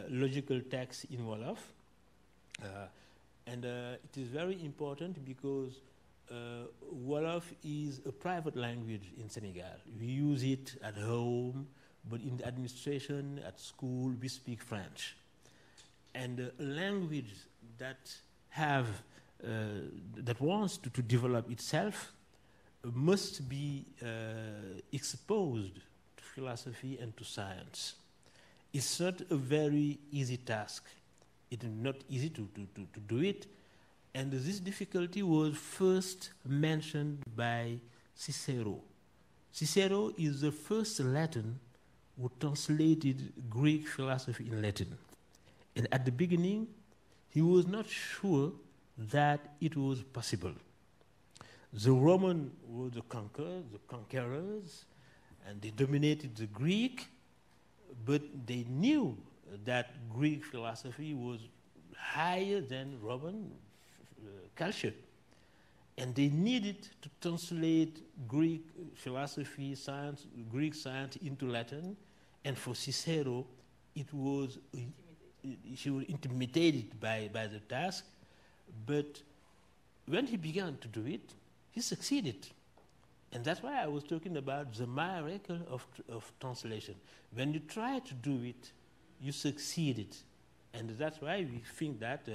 logical text in Wolof. And it is very important because Wolof is a private language in Senegal. We use it at home, but in the administration, at school, we speak French. And a language that wants to develop itself must be exposed to philosophy and to science. It's not a very easy task. It is not easy to do it. And this difficulty was first mentioned by Cicero. Cicero is the first Latin who translated Greek philosophy in Latin. And at the beginning, he was not sure that it was possible. The Romans were the conquerors, and they dominated the Greek, but they knew that Greek philosophy was higher than Roman culture. And they needed to translate Greek philosophy, science, Greek science into Latin. And for Cicero, he was intimidated by the task. But when he began to do it, he succeeded. And that's why I was talking about the miracle of translation. When you try to do it, you succeeded. And that's why we think that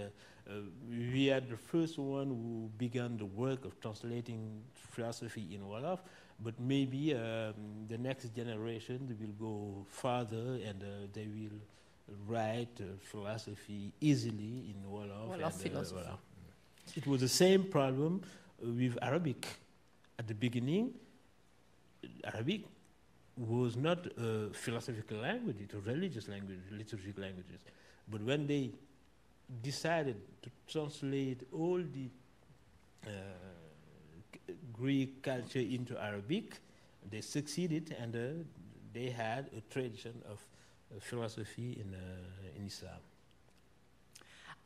we are the first one who began the work of translating philosophy in Wolof, but maybe the next generation will go farther and they will write philosophy easily in Wolof. Wolof philosophy. It was the same problem with Arabic. At the beginning, Arabic was not a philosophical language, it was a religious language, liturgical languages. But when they decided to translate all the Greek culture into Arabic, they succeeded, and they had a tradition of philosophy in Islam.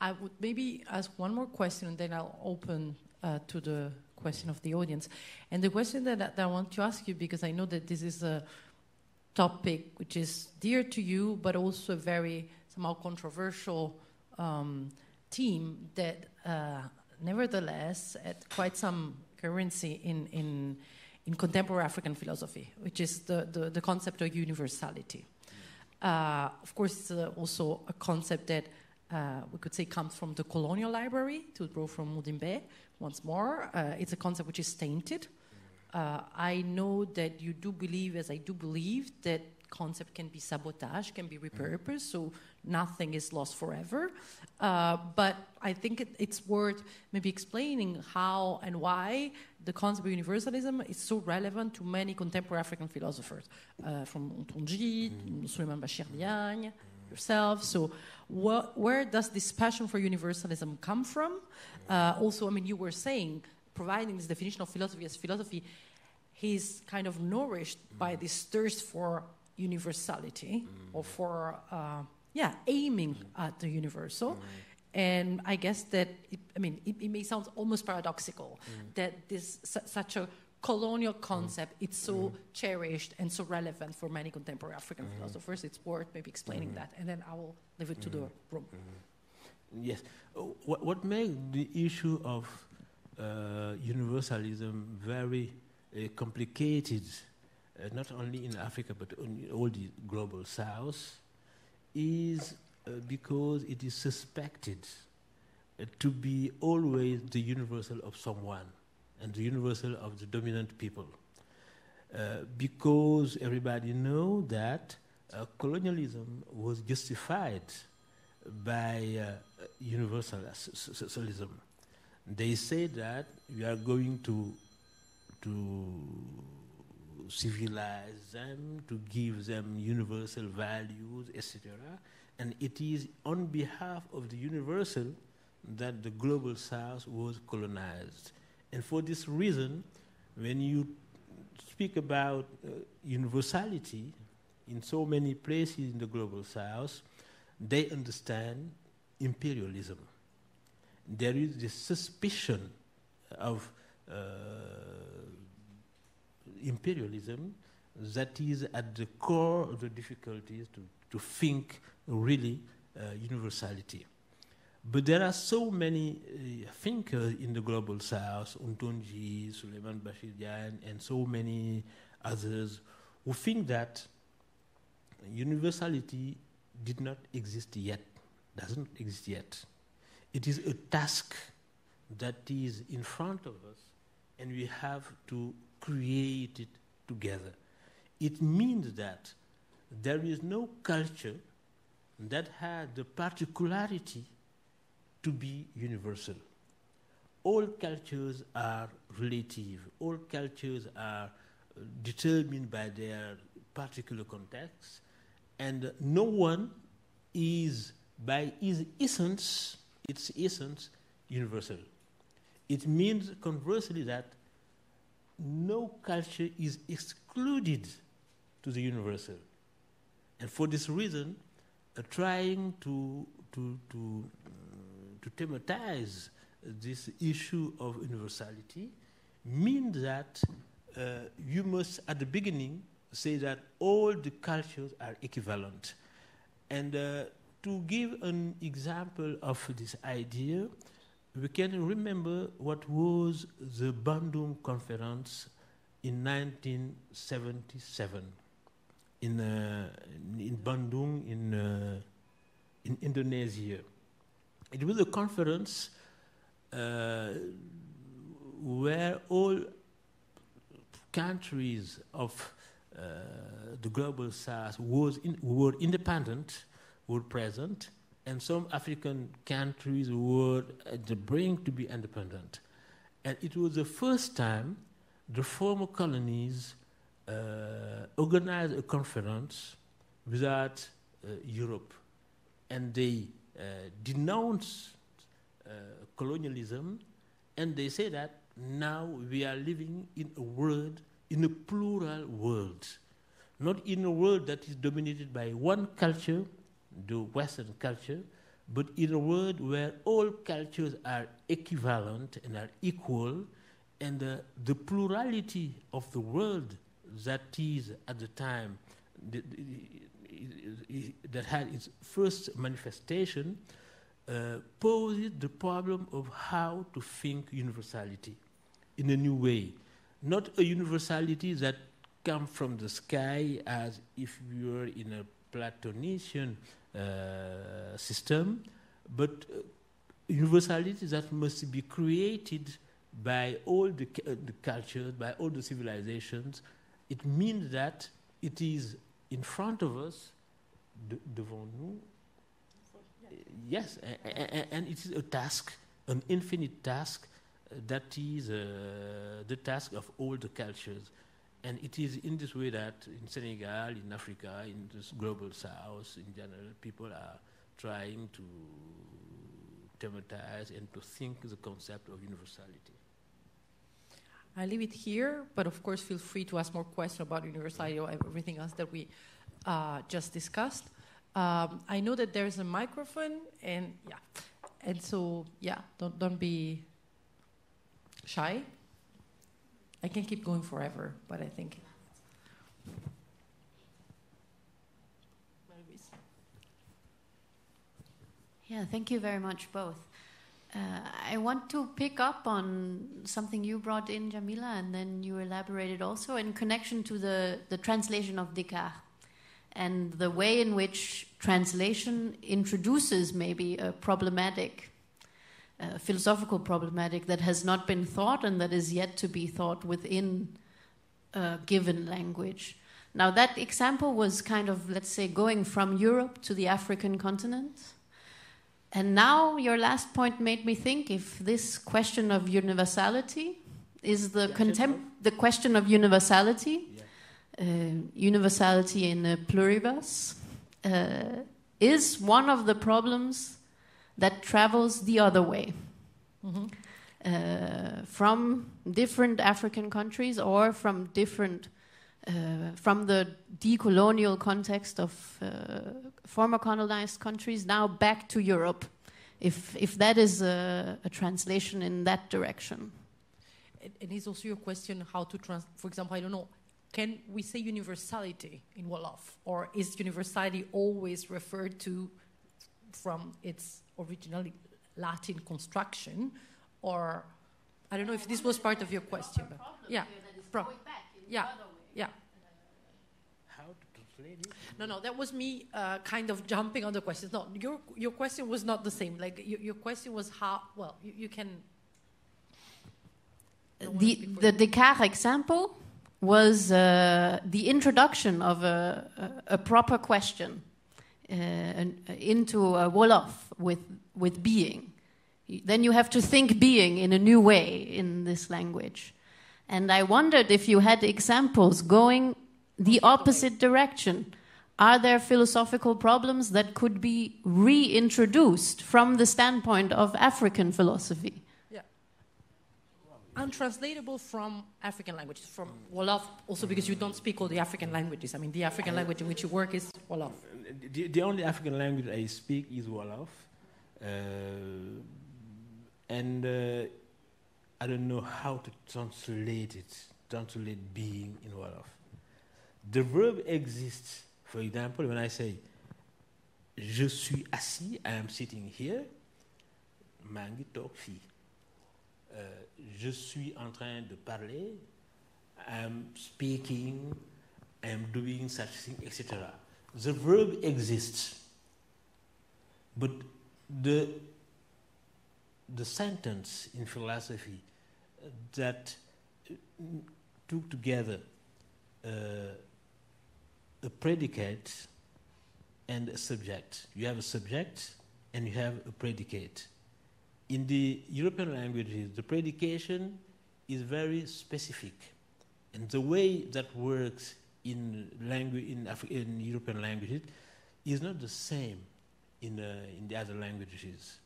I would maybe ask one more question, and then I'll open to the question of the audience. And the question that I want to ask you, because I know that this is a topic which is dear to you, but also a very somehow controversial theme that nevertheless had quite some currency in contemporary African philosophy, which is the concept of universality. Of course, it's also a concept that we could say comes from the colonial library, to draw from Mudimbe once more. It's a concept which is tainted. I know that you do believe, as I do believe, that concept can be sabotaged, can be repurposed, so nothing is lost forever. But I think it's worth maybe explaining how and why the concept of universalism is so relevant to many contemporary African philosophers, from Ntonji, Suleiman Bachir Diagne, yourself. So where does this passion for universalism come from? Also, I mean, you were saying, providing this definition of philosophy as philosophy, he's kind of nourished by this thirst for universality, or for, aiming at the universal. And I guess that, it may sound almost paradoxical that this such a colonial concept, it's so cherished and so relevant for many contemporary African philosophers. It's worth maybe explaining that, and then I will leave it to the room. Yes. What makes the issue of universalism very complicated, not only in Africa but in all the global South, is because it is suspected to be always the universal of someone, and the universal of the dominant people. Because everybody knows that colonialism was justified by universalism. They say that we are going to civilize them, to give them universal values, etc. And it is on behalf of the universal that the global South was colonized. And for this reason, when you speak about universality in so many places in the global South, they understand imperialism. There is this suspicion of imperialism that is at the core of the difficulties to think really universality. But there are so many thinkers in the global South, Untonji, Suleiman Bashirian, and so many others, who think that universality did not exist yet, doesn't exist yet. It is a task that is in front of us, and we have to create it together. It means that there is no culture that has the particularity to be universal. All cultures are relative. All cultures are determined by their particular context, and no one is, by its essence, universal. It means, conversely, that no culture is excluded to the universal. And for this reason, trying to thematize this issue of universality means that you must, at the beginning, say that all the cultures are equivalent. And to give an example of this idea, we can remember what was the Bandung Conference in 1977 in Bandung in Indonesia. It was a conference where all countries of the global South were independent, were present, and some African countries were at the brink to be independent. And it was the first time the former colonies organized a conference without Europe. And they denounced colonialism, and they say that now we are living in a world, in a plural world, not in a world that is dominated by one culture, the Western culture, but in a world where all cultures are equivalent and are equal, and the plurality of the world that is at the time that had its first manifestation poses the problem of how to think universality in a new way. Not a universality that comes from the sky as if we were in a Platonician system, but universality that must be created by all the cultures, by all the civilizations. It means that it is in front of us, devant nous. Yes, and it is a task, an infinite task, that is the task of all the cultures. And it is in this way that in Senegal, in Africa, in this global south in general, people are trying to thematize and to think the concept of universality. I leave it here, but of course feel free to ask more questions about universality or everything else that we just discussed. I know that there's a microphone, and so don't be shy. I can keep going forever, but I think. Yeah, thank you very much, both. I want to pick up on something you brought in, Jamila, and then you elaborated also in connection to the translation of Descartes and the way in which translation introduces maybe a problematic, philosophical problematic that has not been thought and that is yet to be thought within a given language. Now, that example was kind of, let's say, going from Europe to the African continent. And now your last point made me think if this question of universality is the question of universality, universality in a pluribus, is one of the problems that travels the other way. From different African countries or from different from the decolonial context of former colonized countries now back to Europe, if that is a translation in that direction. It is also your question how to for example, I don't know, can we say universality in Wolof, or is universality always referred to from its original Latin construction, or I don't know if this was part of your question. But yeah, yeah. How to translate it? No, that was me kind of jumping on the questions. No, your question was not the same. Like your question was how. Well, you can. The Descartes example was the introduction of a proper question into a Wolof with being. Then you have to think being in a new way in this language. And I wondered if you had examples going the opposite direction. Are there philosophical problems that could be reintroduced from the standpoint of African philosophy? Yeah. Untranslatable from African languages, from Wolof, also because you don't speak all the African languages. I mean, the African language in which you work is Wolof. The only African language I speak is Wolof. And I don't know how to translate being in Wolof. The verb exists. For example, when I say, je suis assis, I am sitting here, maa ngi toog fii. Je suis en train de parler, I am speaking, I am doing such thing, etc. The verb exists. But the sentence in philosophy that took together a predicate and a subject. You have a subject and you have a predicate. In the European languages, the predication is very specific. And the way that works in European languages is not the same in the other languages.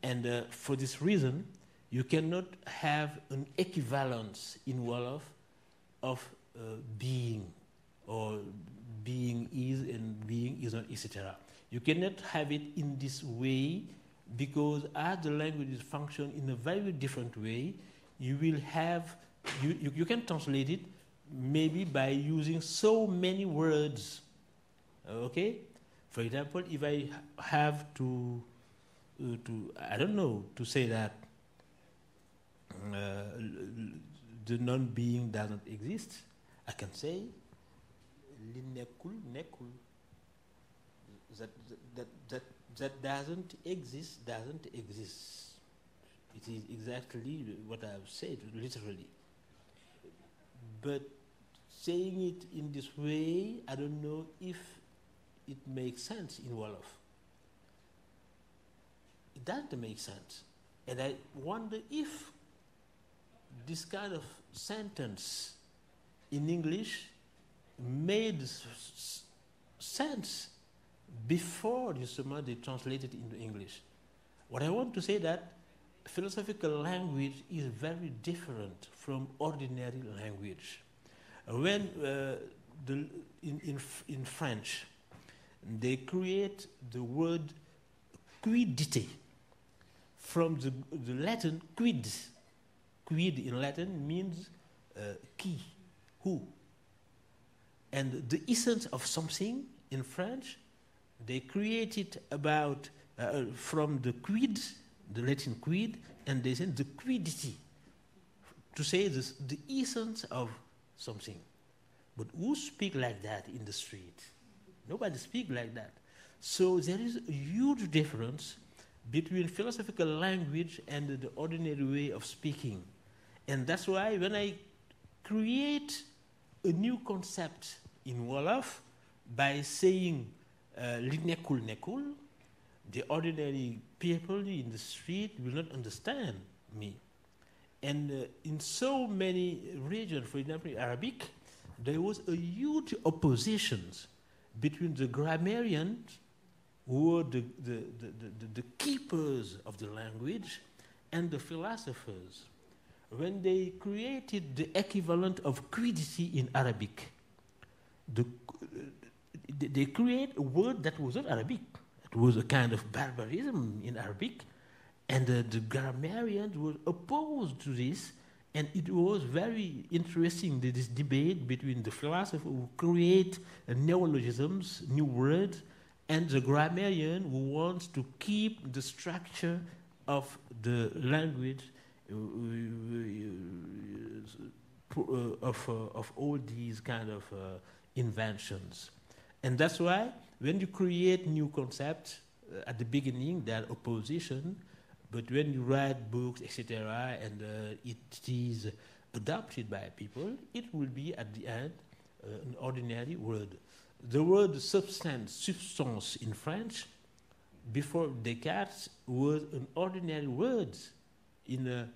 And for this reason, you cannot have an equivalence in Wolof of being, or being is and being is not, etc. You cannot have it in this way because as the languages function in a very different way, you will have, you can translate it maybe by using so many words. Okay? For example, if I have to I don't know, to say that the non-being does not exist, I can say li nekkul nekkul. That doesn't exist. It is exactly what I have said, literally. But saying it in this way, I don't know if it makes sense in Wolof. It doesn't make sense. And I wonder if this kind of sentence in English made sense before justement they translated into English. What I want to say that philosophical language is very different from ordinary language. When in French, they create the word quidité from the Latin quid. Quid in Latin means qui, who. And the essence of something in French, they create it about from the quid, the Latin quid, and they say the quidity, to say this, the essence of something. But who speak like that in the street? Nobody speak like that. So there is a huge difference between philosophical language and the ordinary way of speaking. And that's why when I create a new concept in Wolof by saying li nekkul nekkul, the ordinary people in the street will not understand me. And in so many regions, for example, Arabic, there was a huge opposition between the grammarians, who were the keepers of the language, and the philosophers. When they created the equivalent of quidity in Arabic, they create a word that was not Arabic. It was a kind of barbarism in Arabic, and the grammarians were opposed to this, and it was very interesting, this debate between the philosophers who create neologisms, new words, and the grammarian who wants to keep the structure of the language of all these kind of inventions. And that's why when you create new concepts, at the beginning there are opposition, but when you write books, etc., and it is adopted by people, it will be at the end an ordinary word. The word substance in French, before Descartes, was an ordinary word in the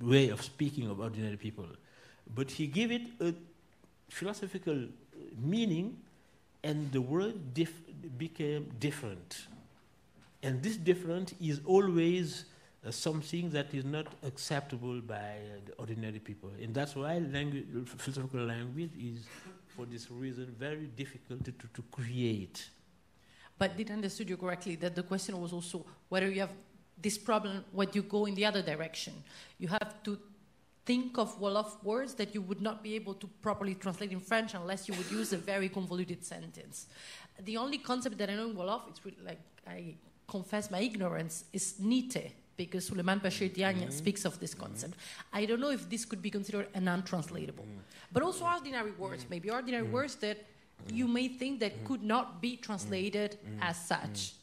way of speaking of ordinary people. But he gave it a philosophical meaning, and the word became different. And this difference is always something that is not acceptable by the ordinary people. And that's why philosophical language is, for this reason, very difficult to create. But did I understood you correctly that the question was also whether you have this problem when you go in the other direction? You have to think of Wolof words that you would not be able to properly translate in French unless you would use a very convoluted sentence. The only concept that I know in Wolof, it's really like, I confess my ignorance, is nite, because Suleiman Bashir Diagne speaks of this concept. I don't know if this could be considered an untranslatable. But also ordinary words, maybe ordinary words that you may think that could not be translated as such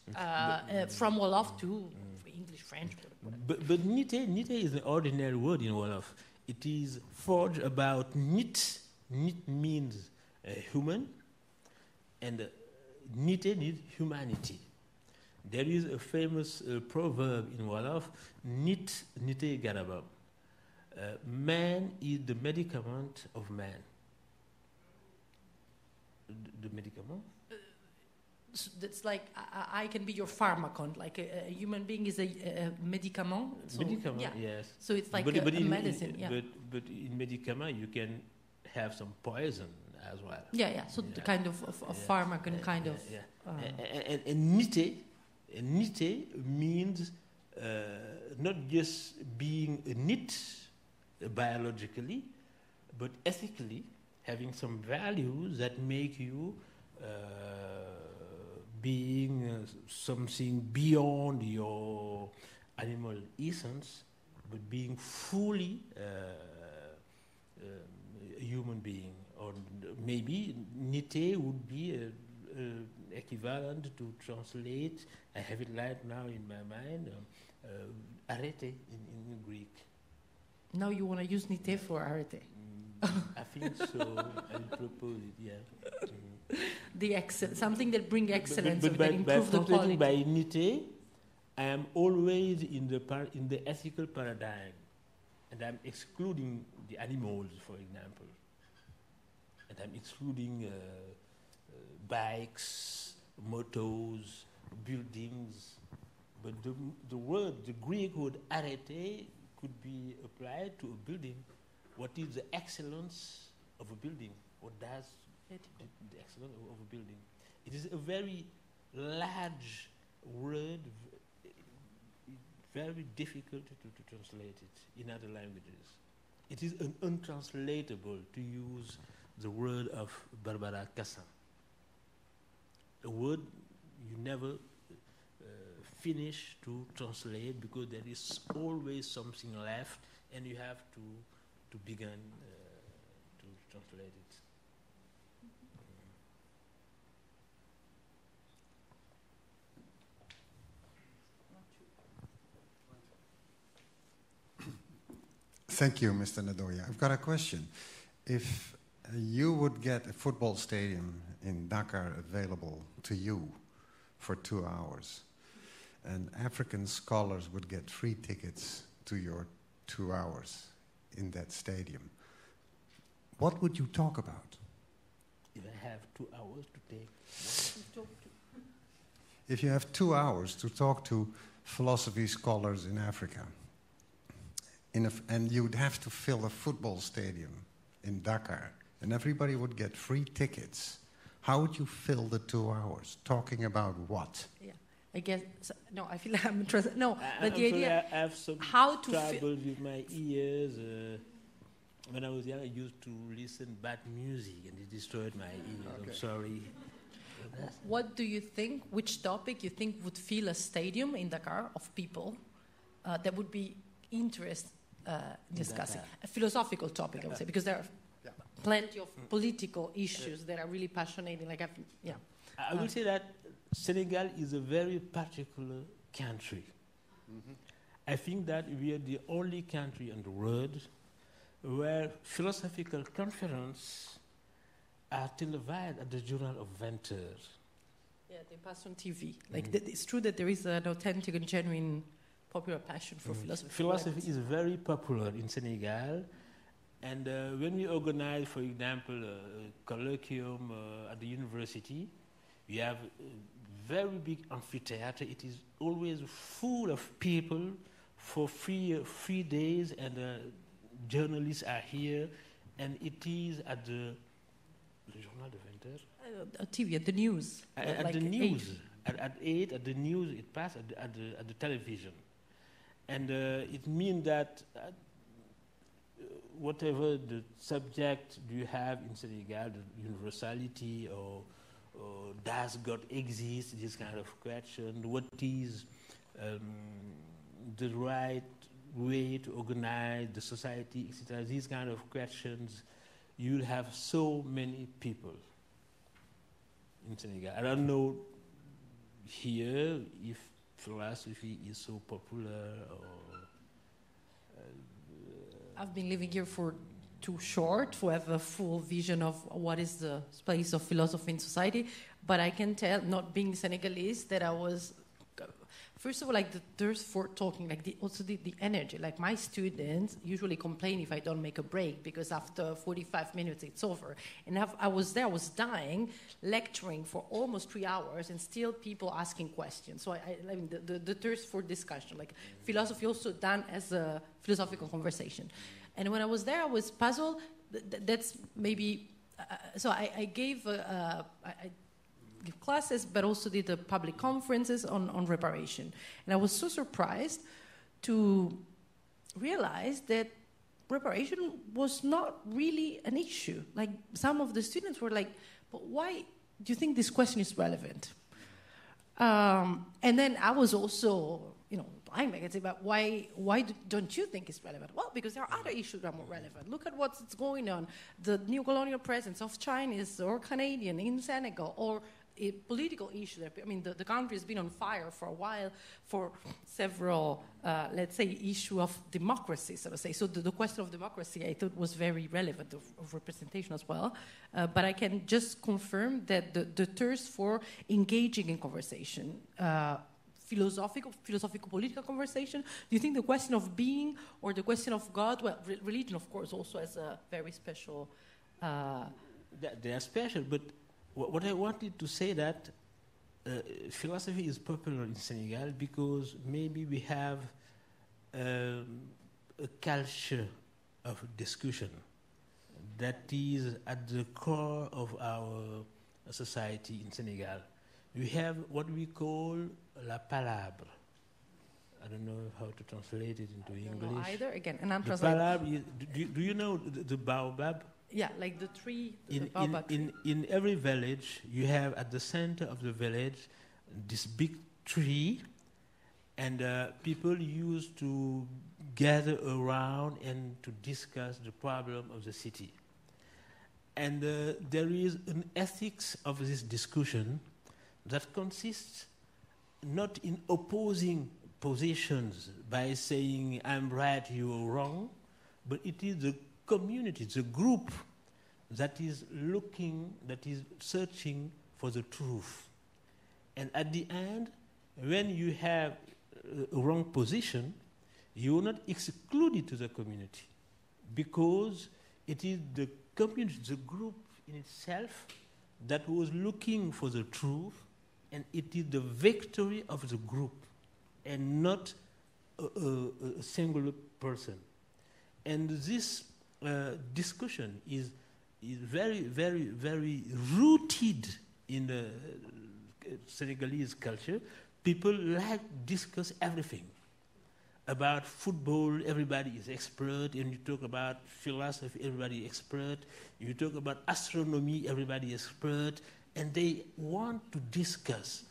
from Wolof to English, French, whatever. But nite is an ordinary word in Wolof. It is forged about nit. Nit means human, and nite means humanity. There is a famous proverb in Wolof, nit nite garabam. Man is the medicament of man. The medicament? So that's like, I can be your pharmacon, like a human being is a medicament. So, medicament, yeah. yes. So it's like but a medicine, yeah. But in medicament you can have some poison as well. Yeah. So the kind of pharmacon kind of... Yeah. And nite means not just being a nit biologically, but ethically, having some values that make you being something beyond your animal essence, but being fully a human being. Or maybe nite would be equivalent to translate, I have it right now in my mind, arete in Greek. Now you want to use nite for arete? I think so. I propose it, yeah. Something that brings excellence, but that improves the quality. By nite, I am always in the ethical paradigm. And I'm excluding the animals, for example. And I'm excluding bikes, motos, buildings. But the Greek word arete could be applied to a building. What is the excellence of a building? What does the excellence of a building? It is a very large word, very difficult to translate it in other languages. It is untranslatable, to use the word of Barbara Cassin. A word you never finish to translate, because there is always something left, and you have to begin to translate it. Thank you, Mr. Ndoye. I've got a question. If you would get a football stadium in Dakar available to you for 2 hours, and African scholars would get free tickets to your 2 hours in that stadium, what would you talk about? If I have 2 hours to take, If you have 2 hours to talk to philosophy scholars in Africa, and you'd have to fill a football stadium in Dakar, and everybody would get free tickets, how would you fill the 2 hours? Talking about what? Yeah, I guess no. I feel like I'm no. But the sorry, idea I have some how to trouble with my ears. When I was young, I used to listen bad music, and it destroyed my ears. Okay. I'm sorry. What do you think? Which topic you think would fill a stadium in Dakar of people that would be interested discussing a philosophical topic? I would say, because there are plenty of political issues that are really passionate. I would say that Senegal is a very particular country. Mm-hmm. I think that we are the only country in the world where philosophical conferences are televised at the Journal of Ventures. Yeah, they pass on TV. It's true that there is an authentic and genuine popular passion for philosophy. Philosophy is very popular in Senegal. And when we organize, for example, a colloquium at the university, we have a very big amphitheater. It is always full of people for 3 days, and journalists are here, and it is at the Journal de Ventures? TV, at the news. At the news. At 8, at the news, it passed at the television. And it means that whatever the subject you have in Senegal, the universality or does God exist, this kind of question, what is the right way to organize the society, etc., these kind of questions, you'll have so many people in Senegal. I don't know here if philosophy is so popular or... I've been living here for too short to have a full vision of what is the place of philosophy in society, but I can tell, not being Senegalese, that I was... First of all, the thirst for talking, also the energy. Like, my students usually complain if I don't make a break, because after 45 minutes it's over. And I was dying, lecturing for almost 3 hours, and still people asking questions. So I mean, the thirst for discussion, philosophy also done as a philosophical conversation. And when I was there, I was puzzled. That's maybe... so I gave... I give classes, but also did the public conferences on reparation. And I was so surprised to realize that reparation was not really an issue. Some of the students were like, but why do you think this question is relevant? And then I was also, blind, I can say, but why don't you think it's relevant? Well, because there are other issues that are more relevant. Look at what's going on. The new colonial presence of Chinese or Canadian in Senegal, or a political issue. The country has been on fire for a while for several, let's say, issue of democracy, so to say. So the question of democracy, I thought, was very relevant of representation as well. But I can just confirm that the thirst for engaging in conversation philosophical political conversation? Do you think the question of being or the question of God, well, religion, of course, also has a very special... They are special, but what I wanted to say that philosophy is popular in Senegal because maybe we have a culture of discussion that is at the core of our society in Senegal. We have what we call la palabre. I don't know how to translate it into English. I don't know either. Again, and I'm the translating. Palabre is, do you know the baobab? Yeah, like the tree, the baobab tree. In every village, you have at the center of the village this big tree, and people used to gather around and to discuss the problem of the city. And there is an ethics of this discussion that consists not in opposing positions by saying I'm right, you are wrong, but it is the community, the group that is looking, that is searching for the truth. And at the end, when you have a wrong position, you are not excluded to the community because it is the community, the group in itself that was looking for the truth, and it is the victory of the group and not a single person. And this discussion is very, very, very rooted in the Senegalese culture. People like discuss everything. About football, everybody is expert. And you talk about philosophy, everybody is expert. You talk about astronomy, everybody is expert. And they want to discuss.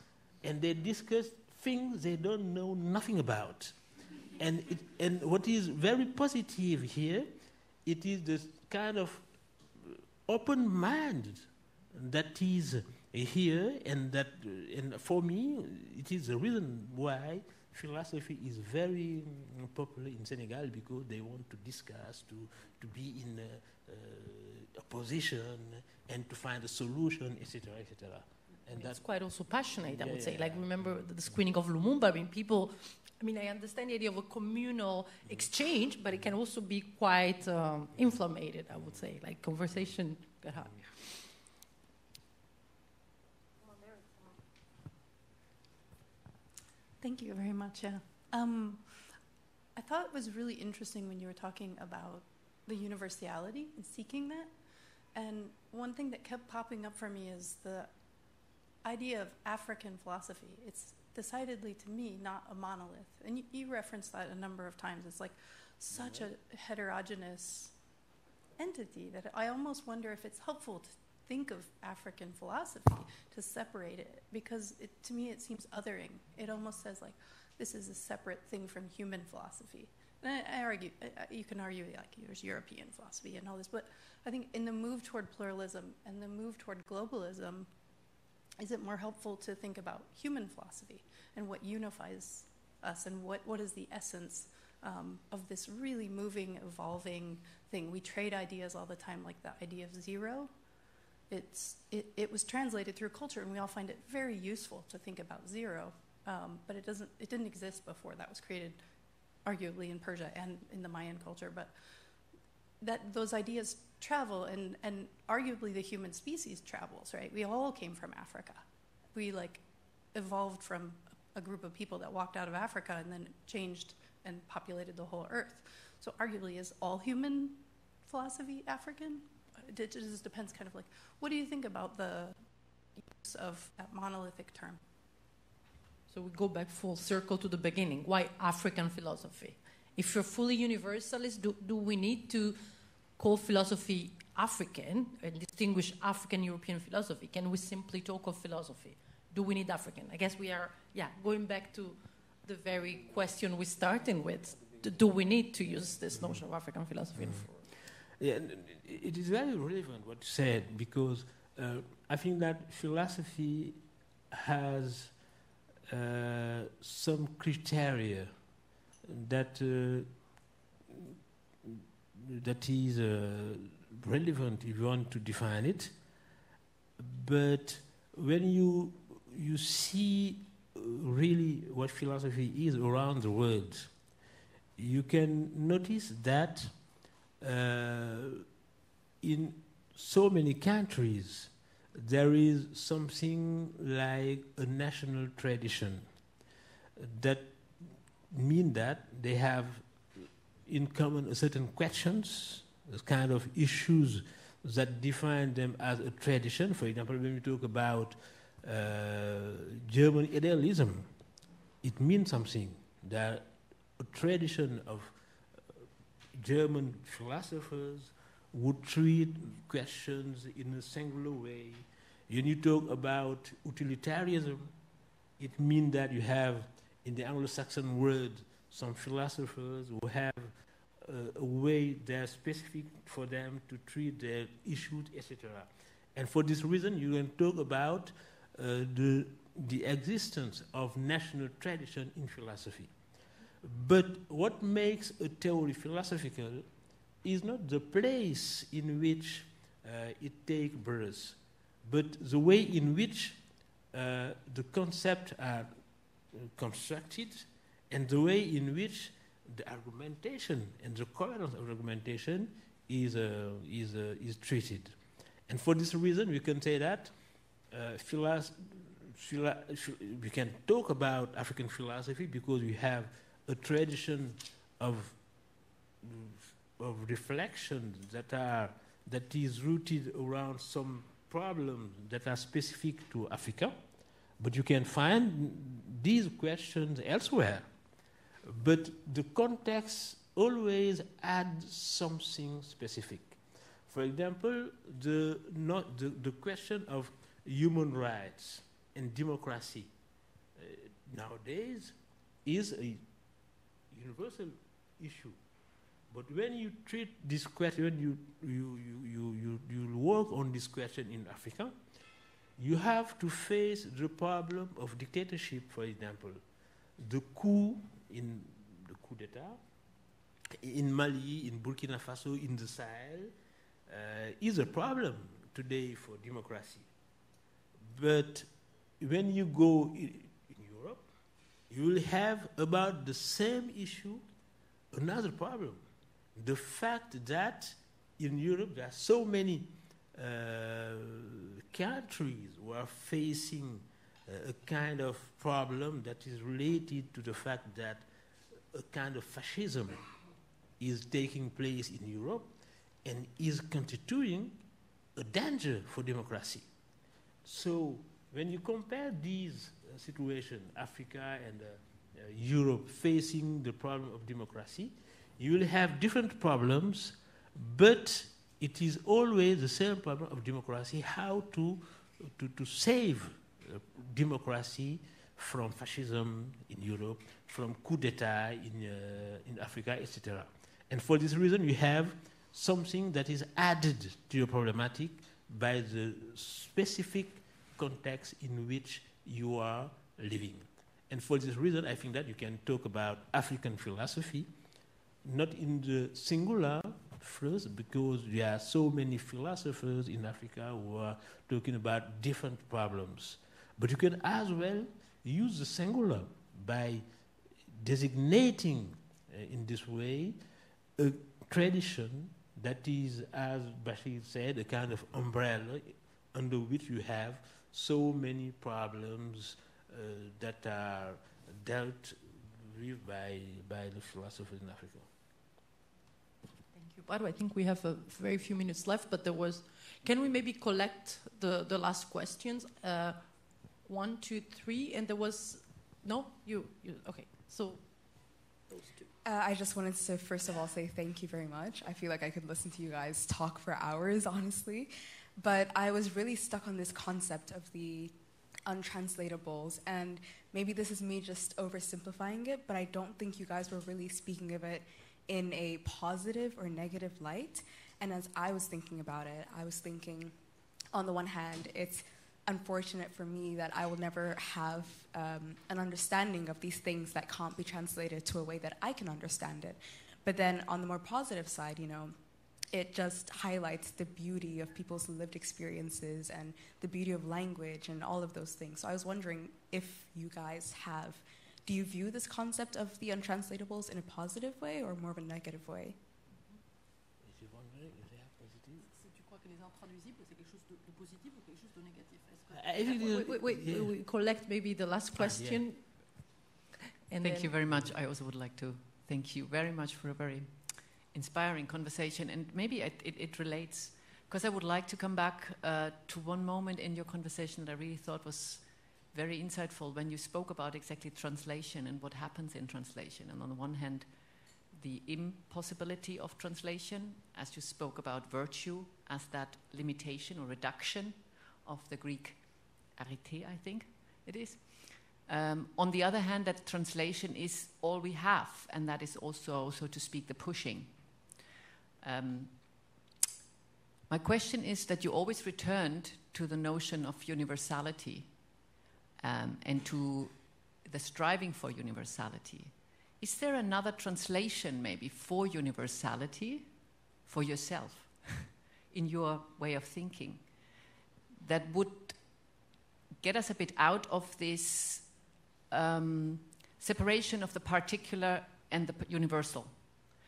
And they discuss things they don't know nothing about. And what is very positive here, it is this kind of open mind that is here, and that, and for me, it is the reason why philosophy is very popular in Senegal, because they want to discuss, to be in a position, and to find a solution, etc., etc. And that's quite also passionate, I would say. Like, remember the screening of Lumumba, I mean, people... I mean, I understand the idea of a communal exchange, but it can also be quite inflamed, I would say, like conversation got hot. Thank you very much. Yeah. I thought it was really interesting when you were talking about the universality and seeking that. And one thing that kept popping up for me is the idea of African philosophy. It's decidedly, to me, not a monolith. And you referenced that a number of times. It's like such a heterogeneous entity that I almost wonder if it's helpful to think of African philosophy to separate it, because to me it seems othering. It almost says like this is a separate thing from human philosophy. And I argue, you can argue like there's European philosophy and all this, but I think in the move toward pluralism and the move toward globalism, is it more helpful to think about human philosophy and what unifies us, and what is the essence of this really moving, evolving thing? We trade ideas all the time, like the idea of zero. It was translated through culture, and we all find it very useful to think about zero, but it didn't exist before. That was created arguably in Persia and in the Mayan culture, but those ideas travel, and arguably the human species travels, right? We all came from Africa. We evolved from a group of people that walked out of Africa and then changed and populated the whole earth. So arguably, is all human philosophy African? It just depends, kind of like, what do you think about the use of that monolithic term? So we go back full circle to the beginning. Why African philosophy? If you're fully universalist, do we need to call philosophy African and distinguish African European philosophy? Can we simply talk of philosophy? Do we need African? I guess we are, going back to the very question we're starting with. Do we need to use this notion of African philosophy? Yeah, it is very relevant what you said, because I think that philosophy has some criteria that is relevant if you want to define it. But when you see really what philosophy is around the world, you can notice that in so many countries there is something like a national tradition that mean that they have in common certain questions, kind of issues that define them as a tradition. For example, when we talk about German idealism, it means something. That a tradition of German philosophers would treat questions in a singular way. When you talk about utilitarianism, it means that you have, in the Anglo-Saxon world, some philosophers who have a way that's specific for them to treat their issues, etc. And for this reason, you can talk about the existence of national tradition in philosophy. But what makes a theory philosophical is not the place in which it takes birth, but the way in which the concepts are constructed and the way in which the argumentation and the coherence of argumentation is treated. And for this reason, we can say that we can talk about African philosophy because we have a tradition of reflections that is rooted around some problems that are specific to Africa, but you can find these questions elsewhere. But the context always adds something specific. For example, the question of human rights and democracy nowadays is a universal issue. But when you treat this question, you work on this question in Africa, you have to face the problem of dictatorship, for example. The coup d'etat in Mali, in Burkina Faso, in the Sahel, is a problem today for democracy. But when you go in Europe, you will have about the same issue another problem. The fact that in Europe there are so many countries who are facing a kind of problem that is related to the fact that a kind of fascism is taking place in Europe and is constituting a danger for democracy. So when you compare these situations, Africa and Europe facing the problem of democracy, you will have different problems, but it is always the same problem of democracy, how to save democracy from fascism in Europe, from coup d'etat in Africa, etc. And for this reason, you have something that is added to your problematic by the specific context in which you are living. And for this reason, I think that you can talk about African philosophy, not in the singular first, because there are so many philosophers in Africa who are talking about different problems. But you can as well use the singular by designating in this way a tradition that is, as Bashir said, a kind of umbrella under which you have so many problems that are dealt with by the philosophers in Africa. Thank you, Bado. I think we have a very few minutes left, but can we maybe collect the last questions? 1, 2, 3, and there was, no? You okay, so those two. I just wanted to first of all say thank you very much. I feel like I could listen to you guys talk for hours, honestly. But I was really stuck on this concept of the untranslatables, and maybe this is me just oversimplifying it, but I don't think you guys were really speaking of it in a positive or negative light. And as I was thinking about it, I was thinking, on the one hand, it's unfortunate for me that I will never have an understanding of these things that can't be translated to a way that I can understand it. But then on the more positive side, it just highlights the beauty of people's lived experiences and the beauty of language and all of those things. So I was wondering, if you guys have, do you view this concept of the untranslatables in a positive way or more of a negative way? We collect maybe the last question. And thank you very much. I also would like to thank you very much for a very inspiring conversation. And maybe it relates, because I would like to come back to one moment in your conversation that I really thought was very insightful when you spoke about exactly translation and what happens in translation. And on the one hand, the impossibility of translation, as you spoke about virtue as that limitation or reduction of the Greek arete, I think it is. On the other hand, that translation is all we have, and that is also, so to speak, the pushing. My question is that you always returned to the notion of universality and to the striving for universality. Is there another translation maybe for universality for yourself in your way of thinking that would get us a bit out of this separation of the particular and the universal?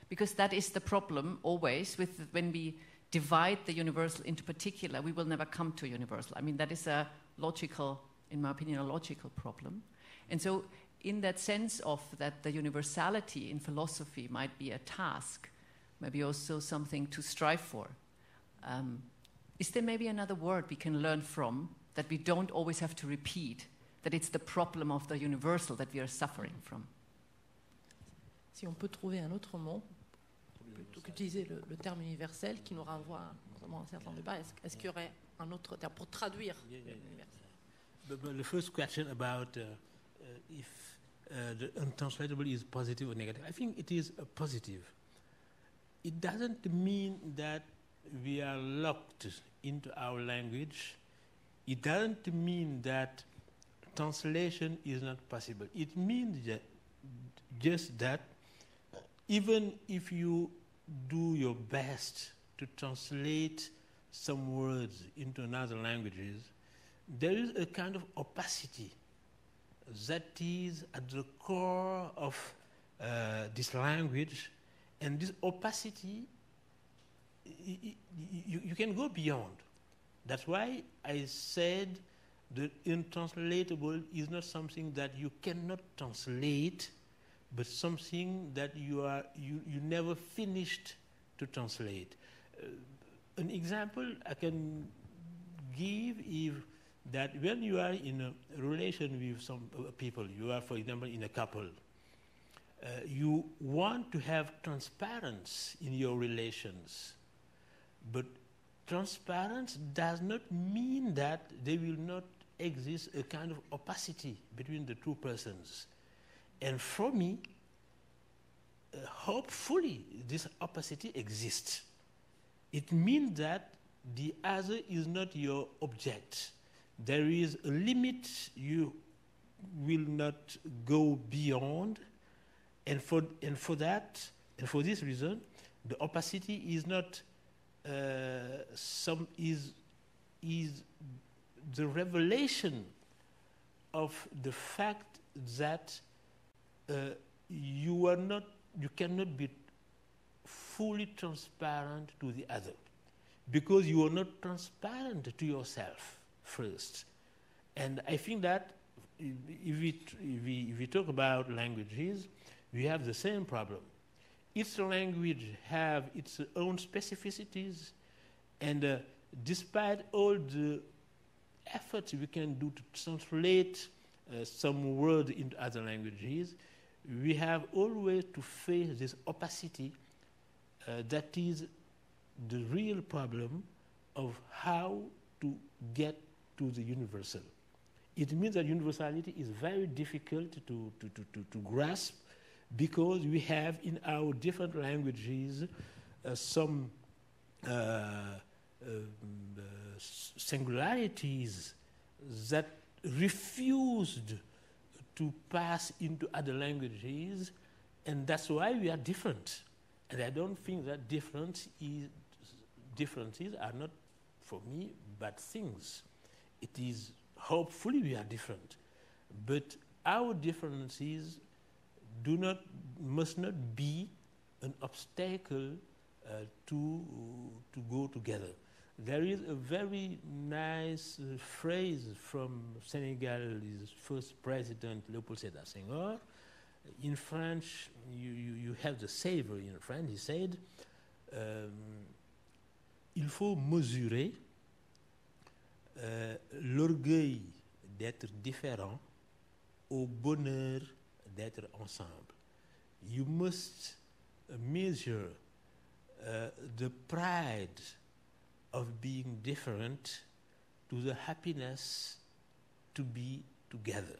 Because that is the problem always with when we divide the universal into particular, we will never come to universal. I mean, that is a logical, in my opinion, a logical problem. And so in that sense of that the universality in philosophy might be a task, maybe also something to strive for. Is there maybe another word we can learn from that we don't always have to repeat, that it's the problem of the universal that we are suffering from? Si on peut trouver un autre mot, plutôt qu'utiliser le terme universel qui nous renvoie à un certain débat, est-ce qu'il y aurait un autre terme pour traduire l'universel? But the first question about if the untranslatable is positive or negative, I think it is a positive. It doesn't mean that we are locked into our language. It doesn't mean that translation is not possible. It means that just that even if you do your best to translate some words into another languages, there is a kind of opacity that is at the core of this language, and this opacity, you can go beyond. That's why I said the untranslatable is not something that you cannot translate, but something that you never finished to translate. An example I can give is that when you are in a relation with some people, you are, for example, in a couple, you want to have transparency in your relations, but transparency does not mean that there will not exist a kind of opacity between the two persons. And for me, hopefully this opacity exists. It means that the other is not your object. There is a limit you will not go beyond, and for that, and for this reason, the opacity is not is the revelation of the fact that you cannot be fully transparent to the other, because you are not transparent to yourself first. And I think that if we talk about languages, we have the same problem. Each language have its own specificities, and despite all the efforts we can do to translate some words into other languages, we have always to face this opacity that is the real problem of how to get to the universal. It means that universality is very difficult to grasp, because we have in our different languages some singularities that refused to pass into other languages, and that's why we are different. And I don't think that differences are not, for me, bad things. It is, hopefully we are different. But our differences must not be an obstacle to go together. There is a very nice phrase from Senegalese first president Léopold Sédar Senghor. In French, you have the savor in French. He said, il faut mesurer l'orgueil d'être différent au bonheur d'être ensemble. You must measure the pride of being different to the happiness to be together.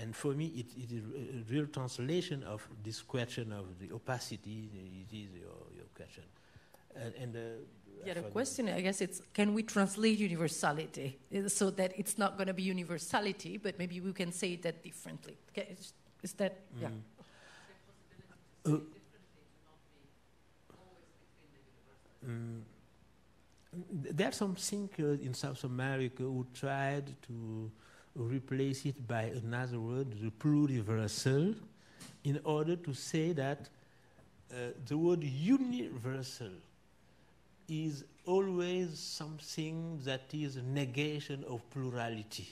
And for me, it is a real translation of this question of the opacity. It is your question. The question, I guess, it's can we translate universality so that it's not going to be universality, but maybe we can say that differently. Is that, yeah. There are some thinkers in South America who tried to replace it by another word, the pluriversal, in order to say that the word universal is always something that is a negation of plurality.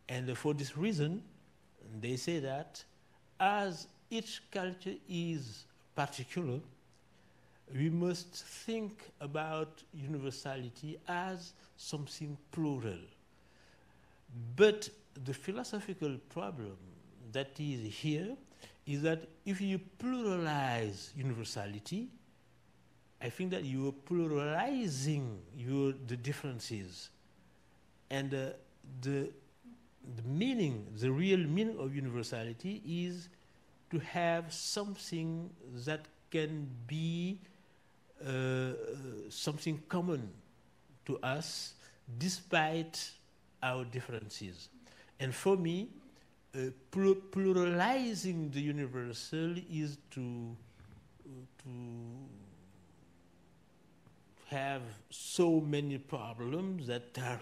And for this reason, they say that as each culture is particular, we must think about universality as something plural. But the philosophical problem that is here is that if you pluralize universality, I think that you are pluralizing the differences. And the meaning, the real meaning of universality is to have something that can be something common to us despite our differences. And for me, pluralizing the universal is to have so many problems that are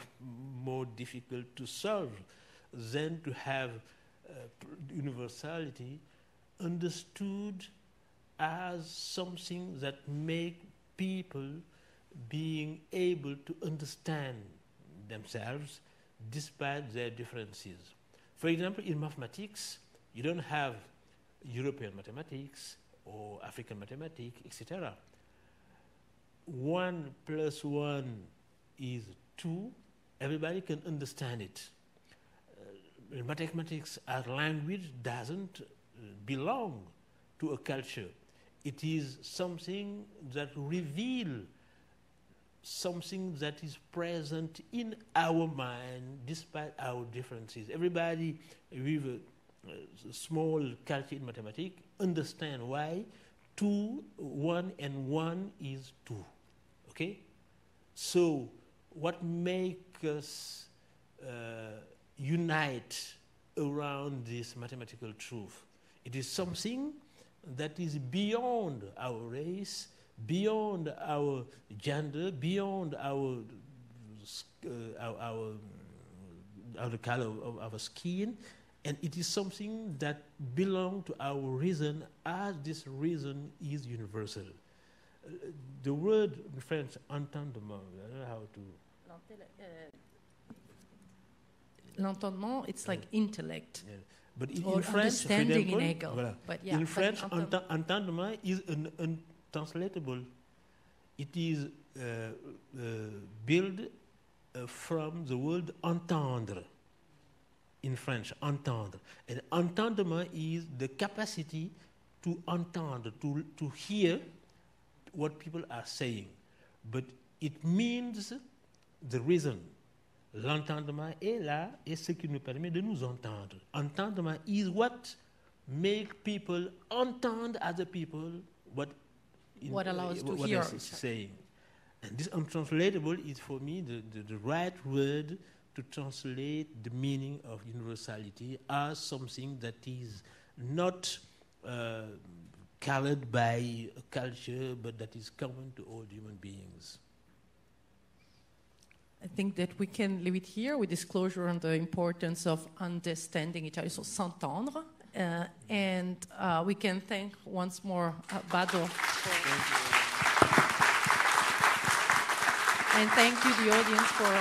more difficult to solve than to have universality understood as something that make people being able to understand themselves despite their differences. For example, in mathematics, you don't have European mathematics or African mathematics, etc. 1 + 1 is 2. Everybody can understand it. Mathematics as language doesn't belong to a culture. It is something that reveals something that is present in our mind despite our differences. Everybody with a small culture in mathematics understand why 1 and 1 is 2. Okay? So what makes us unite around this mathematical truth? It is something that is beyond our race, beyond our gender, beyond the color of our skin, and it is something that belongs to our reason, as this reason is universal. The word in French, entendement, I don't know how to... L'entendement, it's like intellect. Yeah. But in Or French, understanding for in example, Hegel. voilà. But yeah, in but French, entendement is untranslatable. It is built from the word entendre. In French, entendre. And entendement is the capacity to entendre, to hear what people are saying. But it means the reason. L'entendement est là et ce qui nous permet de nous entendre. Entendement is what make people entend other people what allows to what hear is saying. And this untranslatable is for me the right word to translate the meaning of universality as something that is not colored by a culture, but that is common to all human beings. I think that we can leave it here with disclosure on the importance of understanding each other, so s'entendre. And we can thank once more Bado. And thank you, the audience, for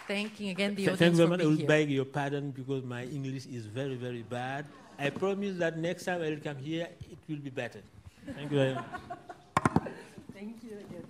thanking again the audience. Thank you very for much. I being will here. beg your pardon because my English is very, very bad. I promise that next time I will come here, it will be better. Thank you very much. Thank you again.